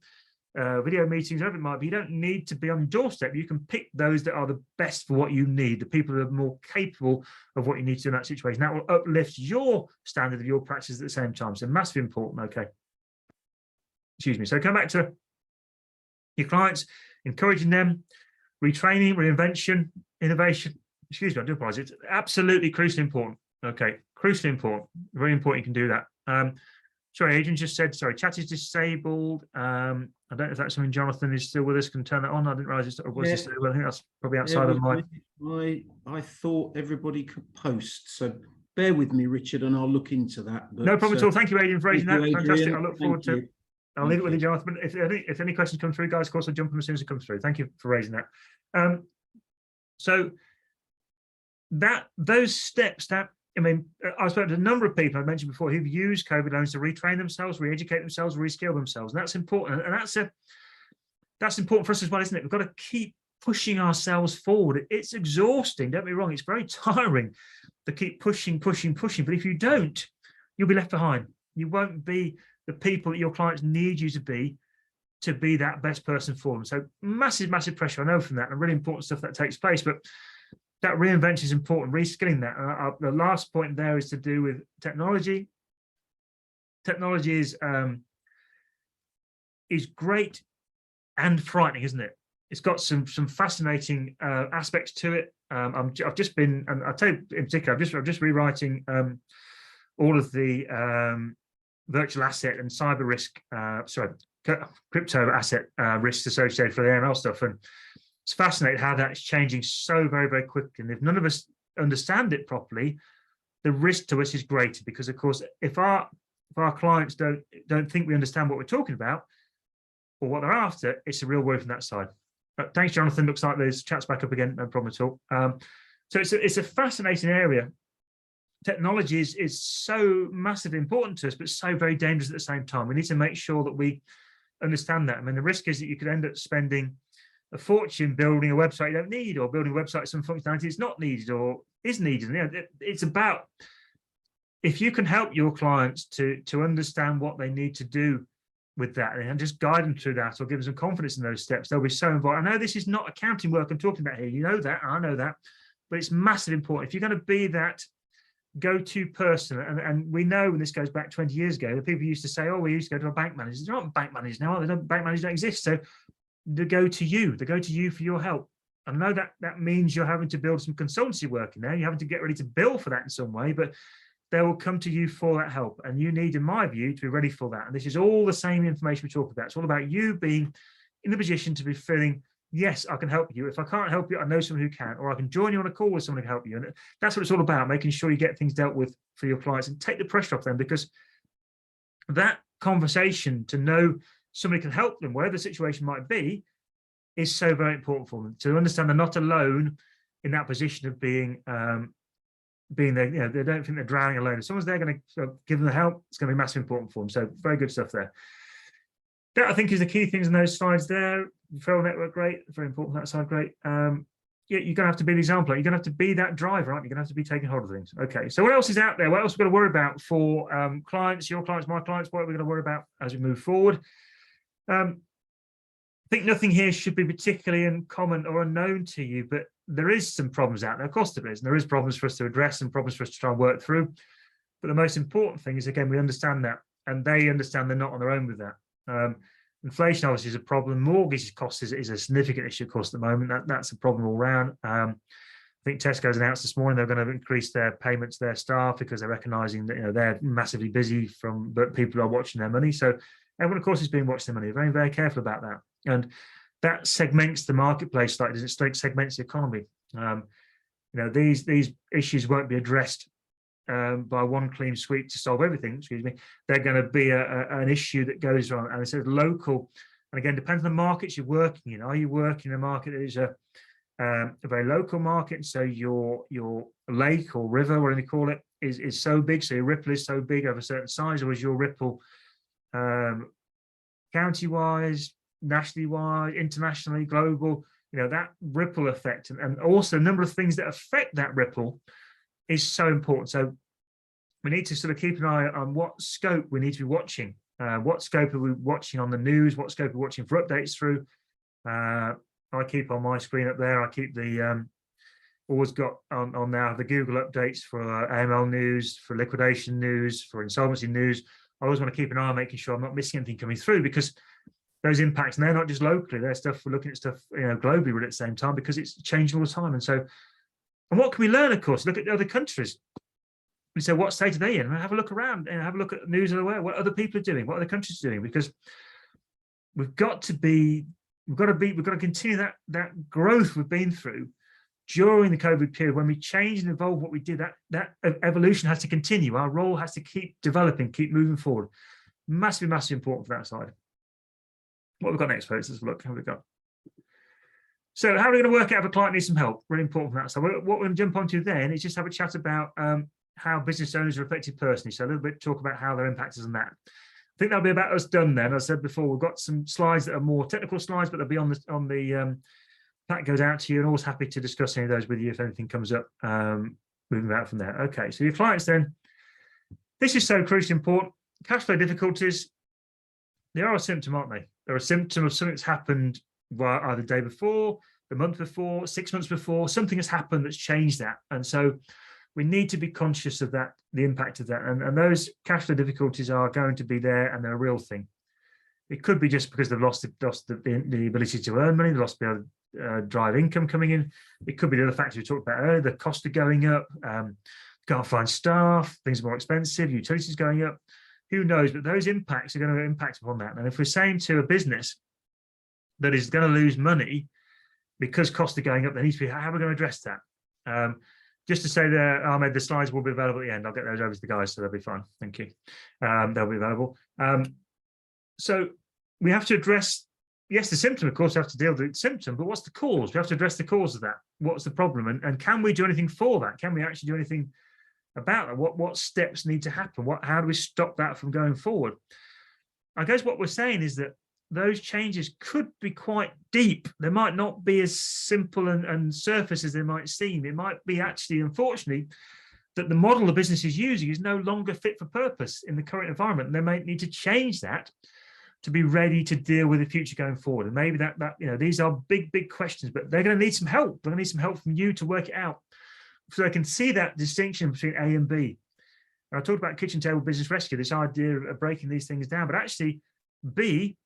video meetings, whatever it might be, you don't need to be on your doorstep. You can pick those that are the best for what you need, the people who are more capable of what you need to do in that situation. That will uplift your standard of your practice at the same time. So massively important. Okay. Excuse me. So come back to your clients, encouraging them, retraining, reinvention, innovation. Excuse me, I do apologize. It's absolutely crucially important. Okay, crucially important. Very important you can do that. Sorry, Adrian just said, sorry, chat is disabled. I don't know if that's something Jonathan is still with us, can turn that on. I didn't realize it was disabled. I think that's probably outside of my... I thought everybody could post. So bear with me, Richard, and I'll look into that. But, no problem at all. Thank you, Adrian, for raising that. Adrian. Fantastic. I look forward to it. I'll leave it with you, you. Jonathan. If any questions come through, guys, of course, I'll jump on as soon as it comes through. Thank you for raising that. So those steps that, I mean, I've spoken to a number of people I've mentioned before who've used COVID loans to retrain themselves, re-educate themselves, reskill themselves. And that's important. And that's important for us as well, isn't it? We've got to keep pushing ourselves forward. It's exhausting, don't be wrong. It's very tiring to keep pushing. But if you don't, you'll be left behind. You won't be the people that your clients need you to be that best person for them. So massive pressure, I know from that, and really important stuff that takes place. But that reinvention is important, reskilling that. The last point there is to do with technology. Technology is great and frightening, isn't it? It's got some fascinating aspects to it. I've just been, and I'll tell you in particular, I'm just rewriting all of the virtual asset and cyber risk, crypto asset risks associated for the AML stuff. And it's fascinating how that's changing so very quickly. And if none of us understand it properly, the risk to us is greater, because of course, if our clients don't think we understand what we're talking about or what they're after, it's a real worry from that side. But thanks, Jonathan. Looks like there's chat's back up again, no problem at all. So it's a fascinating area. Technology is so massively important to us, but so very dangerous at the same time. We need to make sure that we understand that. I mean, the risk is that you could end up spending a fortune building a website you don't need, or building a website some functionality is not needed or is needed. You know, it's about, if you can help your clients to understand what they need to do with that and just guide them through that, or give them some confidence in those steps, they'll be so involved. I know this is not accounting work I'm talking about here. You know that, I know that, but it's massively important. If you're going to be that go-to person, and we know, and this goes back 20 years ago, the people used to say, oh, we used to go to a bank manager. There aren't bank managers now. Bank managers don't exist. So they go to you for your help. I know that means you're having to build some consultancy work in there. You're having to get ready to bill for that in some way, but they will come to you for that help. And you need, in my view, to be ready for that. And this is all the same information we talk about. It's all about you being in the position to be feeling, yes, I can help you. If I can't help you, I know someone who can, or I can join you on a call with someone who can help you. And that's what it's all about, making sure you get things dealt with for your clients and take the pressure off them, because that conversation to know somebody can help them, wherever the situation might be, is so very important for them to understand they're not alone in that position of being there. You know, they don't think they're drowning alone. If someone's there going to give them the help, it's going to be massively important for them. So very good stuff there. That, I think, is the key things in those slides there. Referral network, great. Very important, that side, great. Yeah, you're going to have to be the example. You're going to have to be that driver, aren't you? You're going to have to be taking hold of things. Okay, so what else is out there? What else are we going to worry about for clients, your clients, my clients? What are we going to worry about as we move forward? I think nothing here should be particularly uncommon or unknown to you, but there is some problems out there. Of course there is, and there is problems for us to address and problems for us to try and work through. But the most important thing is, again, we understand that, and they understand they're not on their own with that. Inflation obviously is a problem. Mortgage costs is a significant issue, of course, at the moment. That's a problem all round. I think Tesco's announced this morning they're going to increase their payments to their staff because they're recognising that they're massively busy, but people are watching their money. So everyone, of course, is being watching their money. Very, very careful about that, and that segments the marketplace like it segments the economy. These issues won't be addressed by one clean sweep to solve everything. Excuse me. They're going to be an issue that goes on, and it says local. And again, depends on the markets you're working in. Are you working in a market that is a very local market? So your lake or river, whatever you call it, is so big. So your ripple is so big of a certain size, or is your ripple county-wise, nationally-wise, internationally, global? That ripple effect, and also the number of things that affect that ripple is so important. So we need to sort of keep an eye on what scope we need to be watching. What scope are we watching on the news? What scope are we watching for updates through? I keep on my screen up there. I keep the always got on now the Google updates for AML news, for liquidation news, for insolvency news. I always want to keep an eye on making sure I'm not missing anything coming through, because those impacts, and they're not just locally, they're stuff we're looking at stuff globally at the same time, because it's changing all the time. And what can we learn? Of course, look at other countries. We say, what state are they in? And have a look around and have a look at news of the world. What other people are doing? What other countries are doing? Because we've got to continue that growth we've been through during the COVID period. When we change and evolve what we did, that evolution has to continue. Our role has to keep developing, keep moving forward. Massively, massively important for that side. What have we got next, folks? Let's look. How have we got? So how are we going to work out if a client needs some help? Really important for that. So what we're going to jump onto then is just have a chat about how business owners are affected personally. So a little bit talk about how they're impacted on that. I think that'll be about us done then. As I said before, we've got some slides that are more technical slides, but they'll be on the that goes out to you, and always happy to discuss any of those with you if anything comes up, moving out from there. Okay, so your clients then, this is so crucially important. Cash flow difficulties, they are a symptom, aren't they? They're a symptom of something that's happened either the day before, the month before, 6 months before. Something has happened that's changed that. And so we need to be conscious of that, the impact of that. And those cash flow difficulties are going to be there, and they're a real thing. It could be just because they've lost the ability to earn money, they've lost the ability to drive income coming in. It could be the other factors we talked about earlier, the cost of going up, can't find staff, things are more expensive, utilities going up. Who knows? But those impacts are going to impact upon that. And if we're saying to a business that is going to lose money because costs are going up, there needs to be, how are we going to address that? Just to say that, Ahmed, the slides will be available at the end. I'll get those over to the guys, so they'll be fine. Thank you. They'll be available. So we have to address, yes, the symptom, of course, we have to deal with the symptom, but what's the cause? We have to address the cause of that. What's the problem? And can we do anything for that? Can we actually do anything about that? What steps need to happen? How do we stop that from going forward? I guess what we're saying is that those changes could be quite deep. They might not be as simple and surface as they might seem. It might be actually, unfortunately, that the model the business is using is no longer fit for purpose in the current environment. And they may need to change that to be ready to deal with the future going forward. And maybe that these are big questions, but they're going to need some help. They're going to need some help from you to work it out, so they can see that distinction between A and B. And I talked about kitchen table business rescue, this idea of breaking these things down, but actually B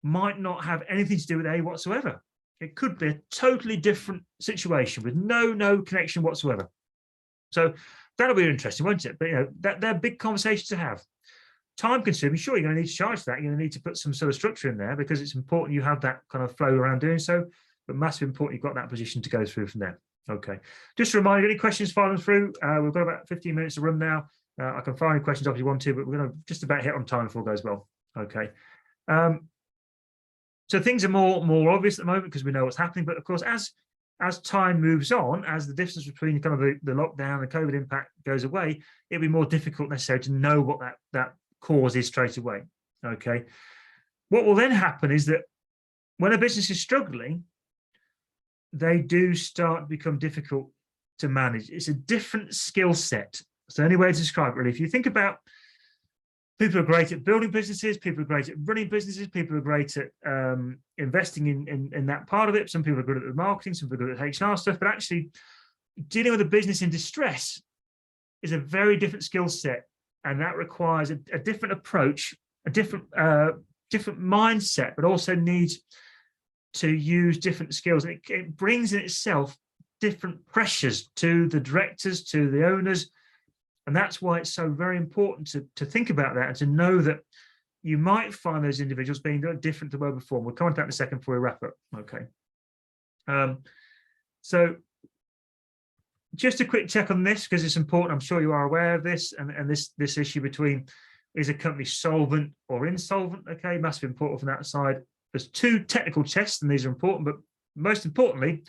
might not have anything to do with A whatsoever. It could be a totally different situation with no connection whatsoever. So that'll be interesting, won't it? But they're big conversations to have. Time consuming, sure, you're going to need to charge that. You're going to need to put some sort of structure in there, because it's important you have that kind of flow around doing so, but massively important you've got that position to go through from there. Okay, just a reminder, any questions, fire them through. We've got about 15 minutes to run now. I can fire any questions off if you want to, but we're going to just about hit on time before it goes well. Okay. So things are more obvious at the moment because we know what's happening. But of course, as time moves on, as the distance between kind of the lockdown and the COVID impact goes away, it'll be more difficult necessarily to know what that cause is straight away. Okay. What will then happen is that when a business is struggling, they do start to become difficult to manage. It's a different skill set. So any way to describe it, really, if you think about People are great at building businesses, people are great at running businesses, people are great at investing in that part of it. Some people are good at the marketing, some people are good at HR stuff, but actually dealing with a business in distress is a very different skill set, and that requires a different approach, a different mindset, but also needs to use different skills. And it brings in itself different pressures to the directors, to the owners. And that's why it's so very important to think about that and to know that you might find those individuals being different to where before. We'll come on to that in a second before we wrap up. Okay. So just a quick check on this, because it's important. I'm sure you are aware of this, and this issue between, is a company solvent or insolvent? Okay, massive important from that side. There's two technical tests, and these are important, but most importantly,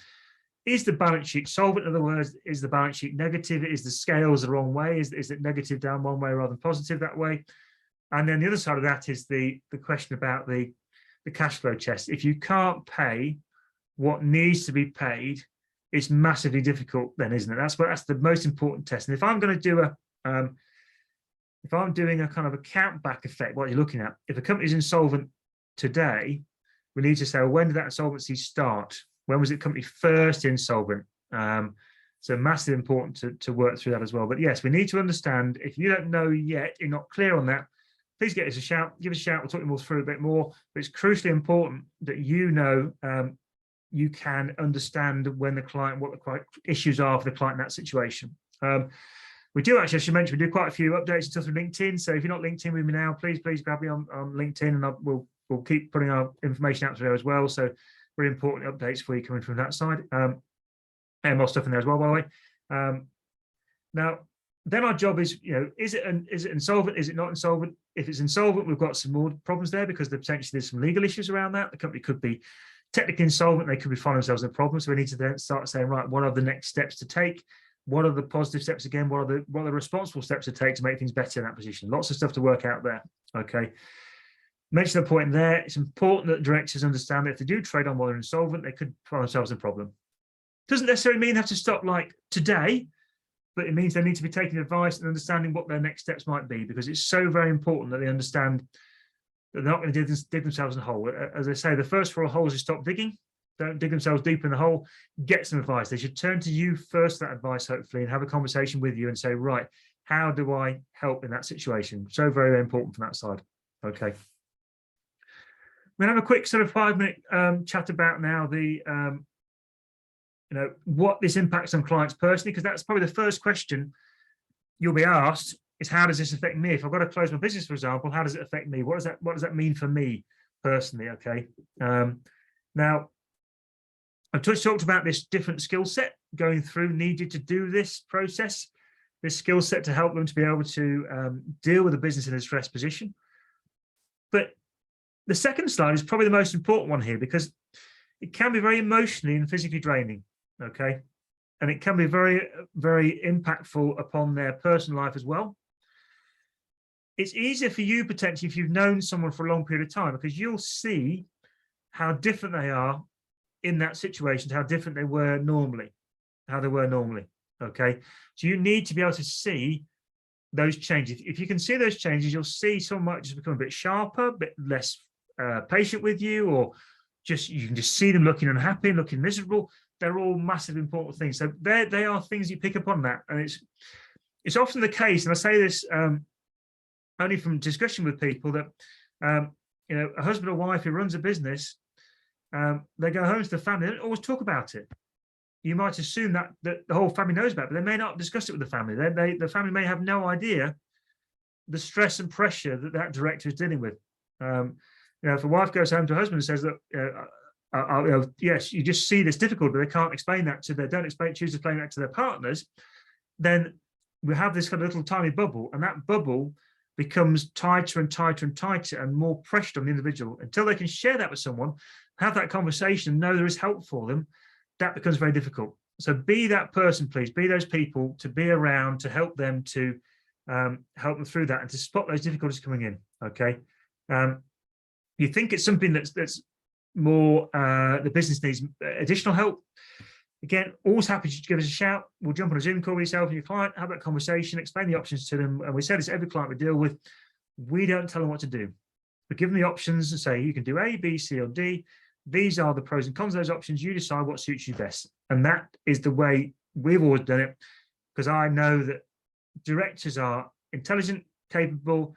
is the balance sheet solvent? In other words, is the balance sheet negative? Is the scales the wrong way? Is it negative down one way rather than positive that way? And then the other side of that is the question about the cash flow test. If you can't pay what needs to be paid, it's massively difficult then, isn't it? That's the most important test. And if I'm going to do if I'm doing a kind of a count back effect, what you're looking at, if a company's insolvent today, we need to say, well, when did that insolvency start? When was the company first insolvent? So massively important to work through that as well. But yes, we need to understand, if you don't know yet, you're not clear on that, please give us a shout. We'll talk more through a bit more. But it's crucially important that you know you can understand when the client, what the issues are for the client in that situation. We do actually, I should mention, we do quite a few updates and stuff on LinkedIn. So if you're not LinkedIn with me now, please grab me on LinkedIn, and we'll keep putting our information out there as well. So really important updates for you coming from that side. And more stuff in there as well, by the way. Now, then our job is, is it insolvent? Is it not insolvent? If it's insolvent, we've got some more problems there, because potentially there's some legal issues around that. The company could be technically insolvent. They could be finding themselves in a problem. So we need to then start saying, right, what are the next steps to take? What are the positive steps again? What are the responsible steps to take to make things better in that position? Lots of stuff to work out there. Okay. Mention the point there. It's important that directors understand that if they do trade on while they're insolvent, they could find themselves in a problem. Doesn't necessarily mean they have to stop like today, but it means they need to be taking advice and understanding what their next steps might be, because it's so very important that they understand that they're not going to dig themselves in a hole. As I say, the first 4 holes is stop digging. Don't dig themselves deep in the hole. Get some advice. They should turn to you first for that advice, hopefully, and have a conversation with you and say, right, how do I help in that situation? So very, very important from that side. Okay. We're going to have a quick sort of 5-minute chat about now the, what this impacts on clients personally, because that's probably the first question you'll be asked is, how does this affect me? If I've got to close my business, for example, how does it affect me? What does that mean for me personally? Okay. Now, I've talked about this different skill set going through needed to do this process, this skill set to help them to be able to deal with a business in a stress position. But the second slide is probably the most important one here, because it can be very emotionally and physically draining, okay? And it can be very, very impactful upon their personal life as well. It's easier for you potentially if you've known someone for a long period of time, because you'll see how different they are in that situation to how different they were normally, okay? So you need to be able to see those changes. If you can see those changes, you'll see someone might just become a bit sharper, a bit less patient with you, or you can just see them looking unhappy, looking miserable. They're all massive important things. So they are things you pick up on that. And it's often the case, and I say this only from discussion with people, that a husband or wife who runs a business, they go home to the family, they don't always talk about it. You might assume that the whole family knows about it, but they may not discuss it with the family. The family may have no idea the stress and pressure that director is dealing with. If a wife goes home to her husband and says that, yes, you just see this difficult, but they can't explain that to choose to explain that to their partners, then we have this kind of little tiny bubble, and that bubble becomes tighter and tighter and tighter and more pressure on the individual until they can share that with someone, have that conversation, know there is help for them. That becomes very difficult. So be that person, please. Be those people to be around to help them help them through that and to spot those difficulties coming in. Okay. You think it's something that's more the business needs additional help. Again, always happy to give us a shout. We'll jump on a Zoom call with yourself and your client, have that conversation, explain the options to them. And we say this to every client we deal with. We don't tell them what to do. We give them the options and say, you can do A, B, C, or D. These are the pros and cons of those options. You decide what suits you best. And that is the way we've always done it, because I know that directors are intelligent, capable,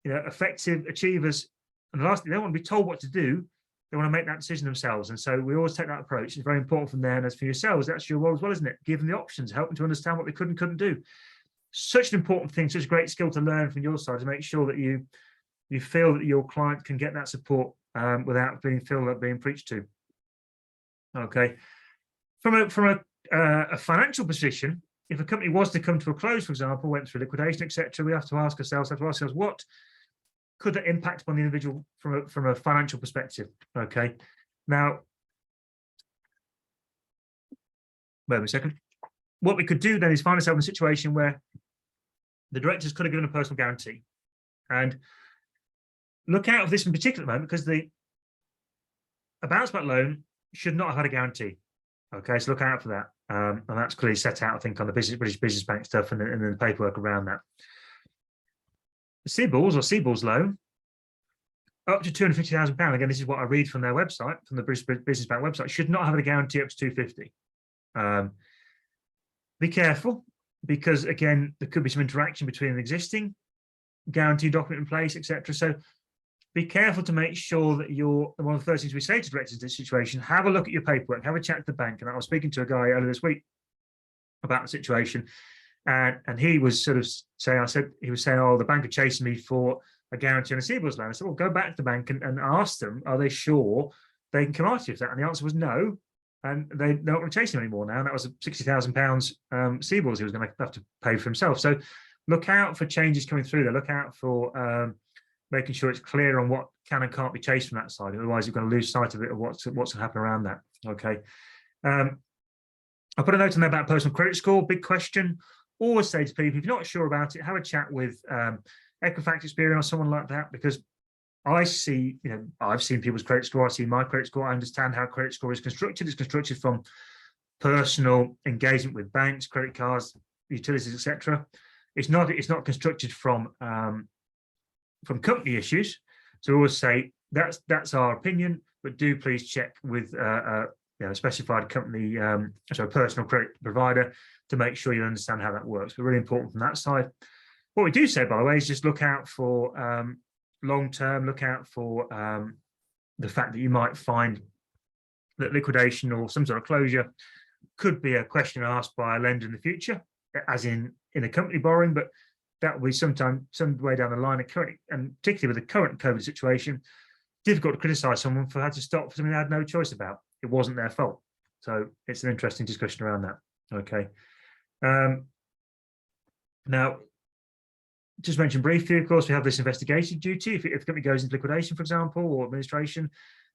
effective achievers. And the last thing, they don't want to be told what to do. They want to make that decision themselves. And so we always take that approach. It's very important from there. And as for yourselves, that's your role as well, isn't it? Give them the options, help them to understand what they could and couldn't do. Such an important thing, such a great skill to learn from your side, to make sure that you feel that your client can get that support without feel like being preached to. Okay. From a financial position, if a company was to come to a close, for example, went through liquidation, etc., we have to ask ourselves, what could that impact upon the individual from a financial perspective? Okay. Now, wait a second. What we could do then is find ourselves in a situation where the directors could have given a personal guarantee. And look out for this in particular moment, because a bounce back loan should not have had a guarantee. Okay, so look out for that. And that's clearly set out, I think, on the British Business Bank stuff and then the paperwork around that. The CBILS loan, up to £250,000. Again, this is what I read from their website, from the British Business Bank website, should not have a guarantee up to 250. Be careful, because again, there could be some interaction between an existing guarantee document in place, etc. So be careful to make sure that one of the first things we say to directors in this situation, have a look at your paperwork, have a chat to the bank. And I was speaking to a guy earlier this week about the situation, and he was sort of saying, oh, the bank are chasing me for a guarantee on a CBILS loan. I said, well, go back to the bank and ask them, are they sure they can come after you for that? And the answer was no. And they're not going to chase him anymore now. And that was a £60,000 CBILS he was going to have to pay for himself. So look out for changes coming through there. Look out for making sure it's clear on what can and can't be chased from that side. Otherwise, you're going to lose sight of it, of what's going to happen around that. Okay. I put a note on there about personal credit score. Big question. Always say to people, if you're not sure about it, have a chat with Equifax, Experian, or someone like that, because I've seen people's credit score. I see my credit score. I understand how credit score is constructed. It's constructed from personal engagement with banks, credit cards, utilities, etc. It's not constructed from company issues. So we always say that's our opinion, but do please check with a specified company, so a personal credit provider, to make sure you understand how that works. But really important from that side. What we do say, by the way, is just look out for long term. Look out for the fact that you might find that liquidation or some sort of closure could be a question asked by a lender in the future, as in a company borrowing, but that will be some way down the line. And particularly with the current COVID situation, difficult to criticise someone for having to stop for something they had no choice about. It wasn't their fault. So it's an interesting discussion around that. Okay. Now, just mentioned briefly, of course, we have this investigation duty. If the company goes into liquidation, for example, or administration,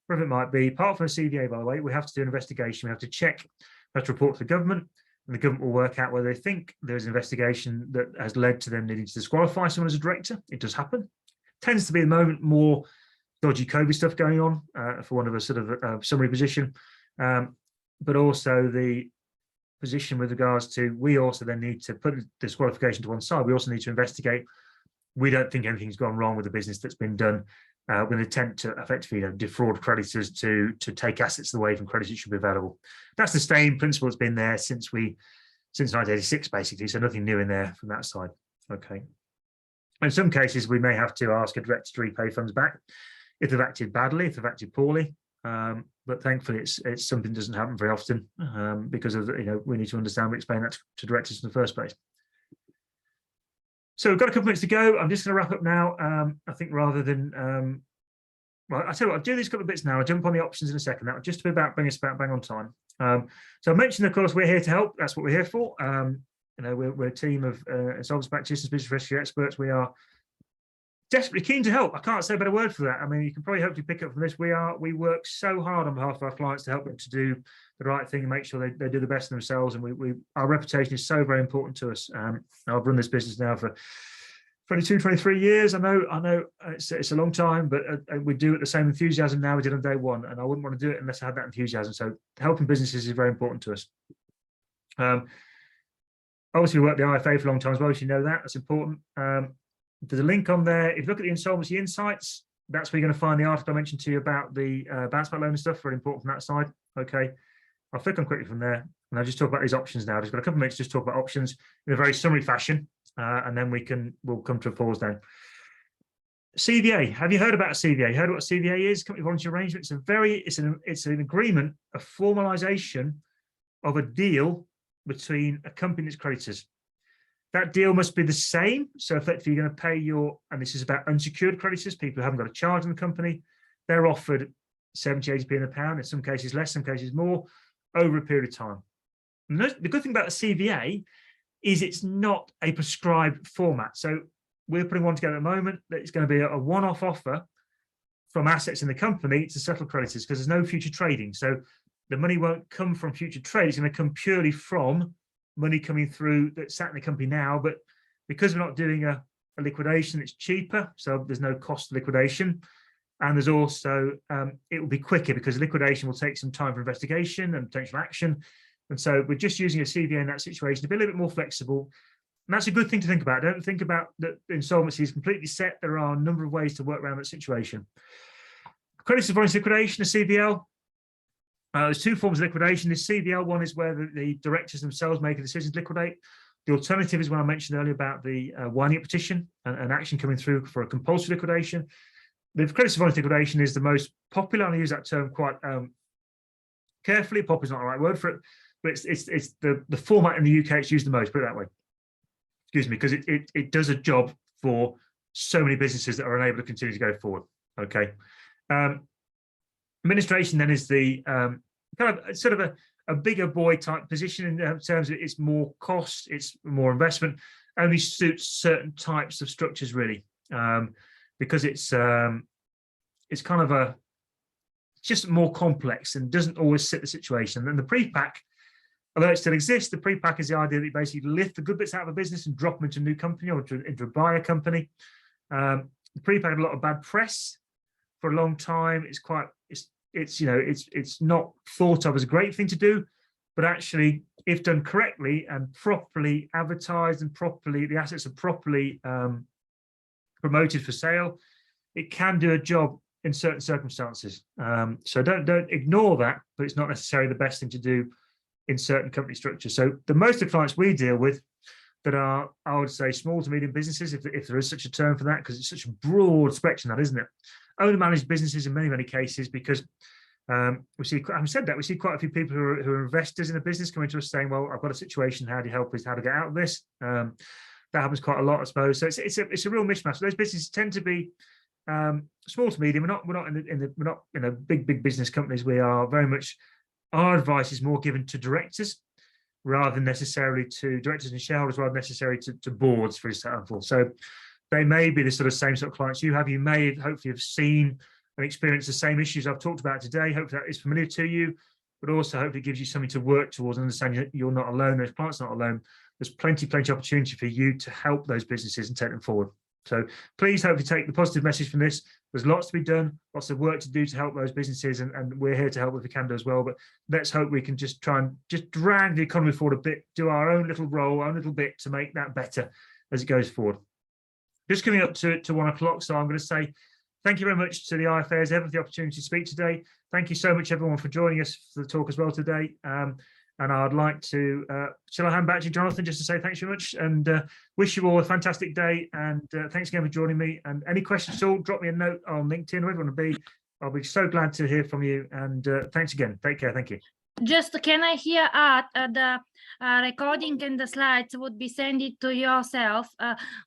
whatever it might be, apart from a CVA, by the way, we have to do an investigation. We have to check, we have to report to the government, and the government will work out whether they think there's an investigation that has led to them needing to disqualify someone as a director. It does happen. Tends to be at the moment more dodgy COVID stuff going on, for one of a sort of summary position, but also the position with regards to, we also then need to put disqualification to one side. We also need to investigate. We don't think anything's gone wrong with the business that's been done with an attempt to effectively defraud creditors to take assets away from creditors that should be available. That's the same principle that's been there since 1986, basically. So nothing new in there from that side. Okay. In some cases, we may have to ask a director to repay funds back if they've acted badly, if they've acted poorly. But thankfully, it's something that doesn't happen very often because of we need to understand, we explain that to directors in the first place. So we've got a couple minutes to go. I'm just going to wrap up now. I think rather than well, I tell you what, I'll do these couple of bits now. I'll jump on the options in a second. That will just be about bring us back bang on time. So I mentioned, of course, we're here to help. That's what we're here for. We're a team of insolvency practitioners, business rescue experts. We are desperately keen to help. I can't say a better word for that. I mean, you can probably hopefully pick up from this. We work so hard on behalf of our clients to help them to do the right thing and make sure they do the best of themselves. And our reputation is so very important to us. I've run this business now for 22, 23 years. I know it's a long time, but we do it the same enthusiasm now we did on day one. And I wouldn't want to do it unless I had that enthusiasm. So helping businesses is very important to us. Obviously, we worked the IFA for a long time as well, as you know that. That's important. There's a link on there. If you look at the Insolvency Insights, that's where you're going to find the article I mentioned to you about the bounce back loan and stuff. Very important from that side. Okay, I'll flick on quickly from there, and I'll just talk about these options now. I've just got a couple of minutes to just talk about options in a very summary fashion, and then we'll come to a pause then. CVA. Have you heard about a CVA? Heard what a CVA is? Company voluntary arrangement. It's an agreement, a formalisation of a deal between a company and its creditors. That deal must be the same. So effectively, you're going to pay your, and this is about unsecured creditors, people who haven't got a charge in the company. They're offered 70, 80p in the pound, in some cases less, some cases more, over a period of time. And the good thing about the CVA is it's not a prescribed format. So we're putting one together at the moment that it's going to be a one-off offer from assets in the company to settle creditors, because there's no future trading. So the money won't come from future trade. It's going to come purely from money coming through that's sat in the company now. But because we're not doing a liquidation, it's cheaper. So there's no cost of liquidation. And there's also, it will be quicker because liquidation will take some time for investigation and potential action. And so we're just using a CVA in that situation to be a little bit more flexible. And that's a good thing to think about. Don't think about that insolvency is completely set. There are a number of ways to work around that situation. Creditors voluntary liquidation, a CVL. There's two forms of liquidation. The CVL one is where the directors themselves make a decision to liquidate. The alternative is when I mentioned earlier about the winding up petition and action coming through for a compulsory liquidation. The creditors voluntary liquidation is the most popular, and I use that term quite carefully. Popular is not the right word for it, but it's the format in the UK it's used the most, put it that way. Excuse me, because it does a job for so many businesses that are unable to continue to go forward. Okay. Administration then is the kind of sort of a bigger boy type position in terms of it's more cost, it's more investment, only suits certain types of structures really, because it's kind of just more complex and doesn't always fit the situation. And then the pre-pack, although it still exists, the pre-pack is the idea that you basically lift the good bits out of a business and drop them into a new company or into a buyer company. The pre-pack had a lot of bad press for a long time. It's not thought of as a great thing to do, but actually, if done correctly and properly advertised and properly, the assets are properly promoted for sale, it can do a job in certain circumstances. So don't ignore that, but it's not necessarily the best thing to do in certain company structures. So the most of the clients we deal with that are, I would say, small to medium businesses, if there is such a term for that, because it's such a broad spectrum, that isn't it? Owner managed businesses in many cases, because we see, having said that, we see quite a few people who are investors in a business coming to us saying, well, I've got a situation, how do you help us, how to get out of this? That happens quite a lot, I suppose. So it's a real mishmash. Those businesses tend to be small to medium. We're not in a big business companies. We are very much, our advice is more given to directors rather than necessarily to directors and shareholders, rather than necessarily to boards, for example. So they may be the sort of same sort of clients you have. You may hopefully have seen and experienced the same issues I've talked about today. Hopefully that is familiar to you, but also hopefully gives you something to work towards and understand you're not alone. Those clients are not alone. There's plenty opportunity for you to help those businesses and take them forward. So please hopefully take the positive message from this. There's lots to be done, lots of work to do to help those businesses, and we're here to help if we can do as well. But let's hope we can just try and just drag the economy forward a bit, do our own little role, our own little bit to make that better as it goes forward. Just coming up to 1 o'clock, so I'm going to say thank you very much to the IFAs ever for the opportunity to speak today. Thank you so much, everyone, for joining us for the talk as well today. And I'd like to, shall I hand back to you, Jonathan, just to say thanks very much and wish you all a fantastic day. And thanks again for joining me. And any questions at all, drop me a note on LinkedIn, wherever you want to be. I'll be so glad to hear from you. And thanks again. Take care. Thank you. Just can I hear the recording and the slides would be sent it to yourself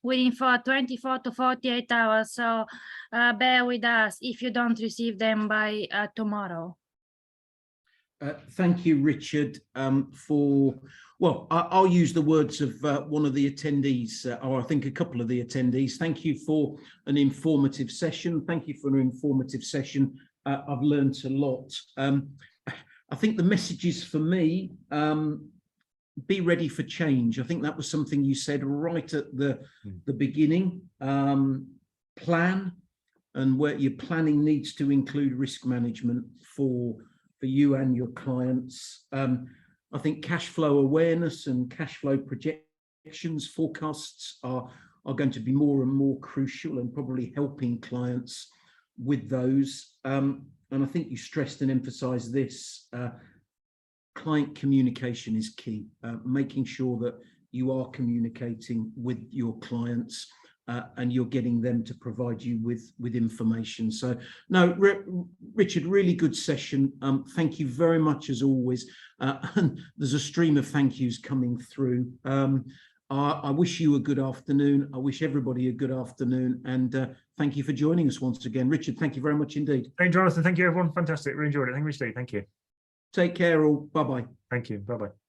within for 24 to 48 hours. So bear with us if you don't receive them by tomorrow. Thank you, Richard, I'll use the words of one of the attendees, or I think a couple of the attendees. Thank you for an informative session. Thank you for an informative session. I've learned a lot. I think the messages for me, be ready for change. I think that was something you said right at the beginning. Plan, and where your planning needs to include risk management for you and your clients. I think cash flow awareness and cash flow projections, forecasts are are going to be more and more crucial, and probably helping clients with those. And I think you stressed and emphasized this, client communication is key, making sure that you are communicating with your clients and you're getting them to provide you with information. So no, Richard, really good session. Thank you very much as always. And there's a stream of thank yous coming through. I wish you a good afternoon. I wish everybody a good afternoon, and thank you for joining us once again. Richard, thank you very much indeed. Thank you, Jonathan. Thank you, everyone. Fantastic. Really enjoyed it. Thank you, Steve. Thank you. Take care all. Bye-bye. Thank you. Bye-bye.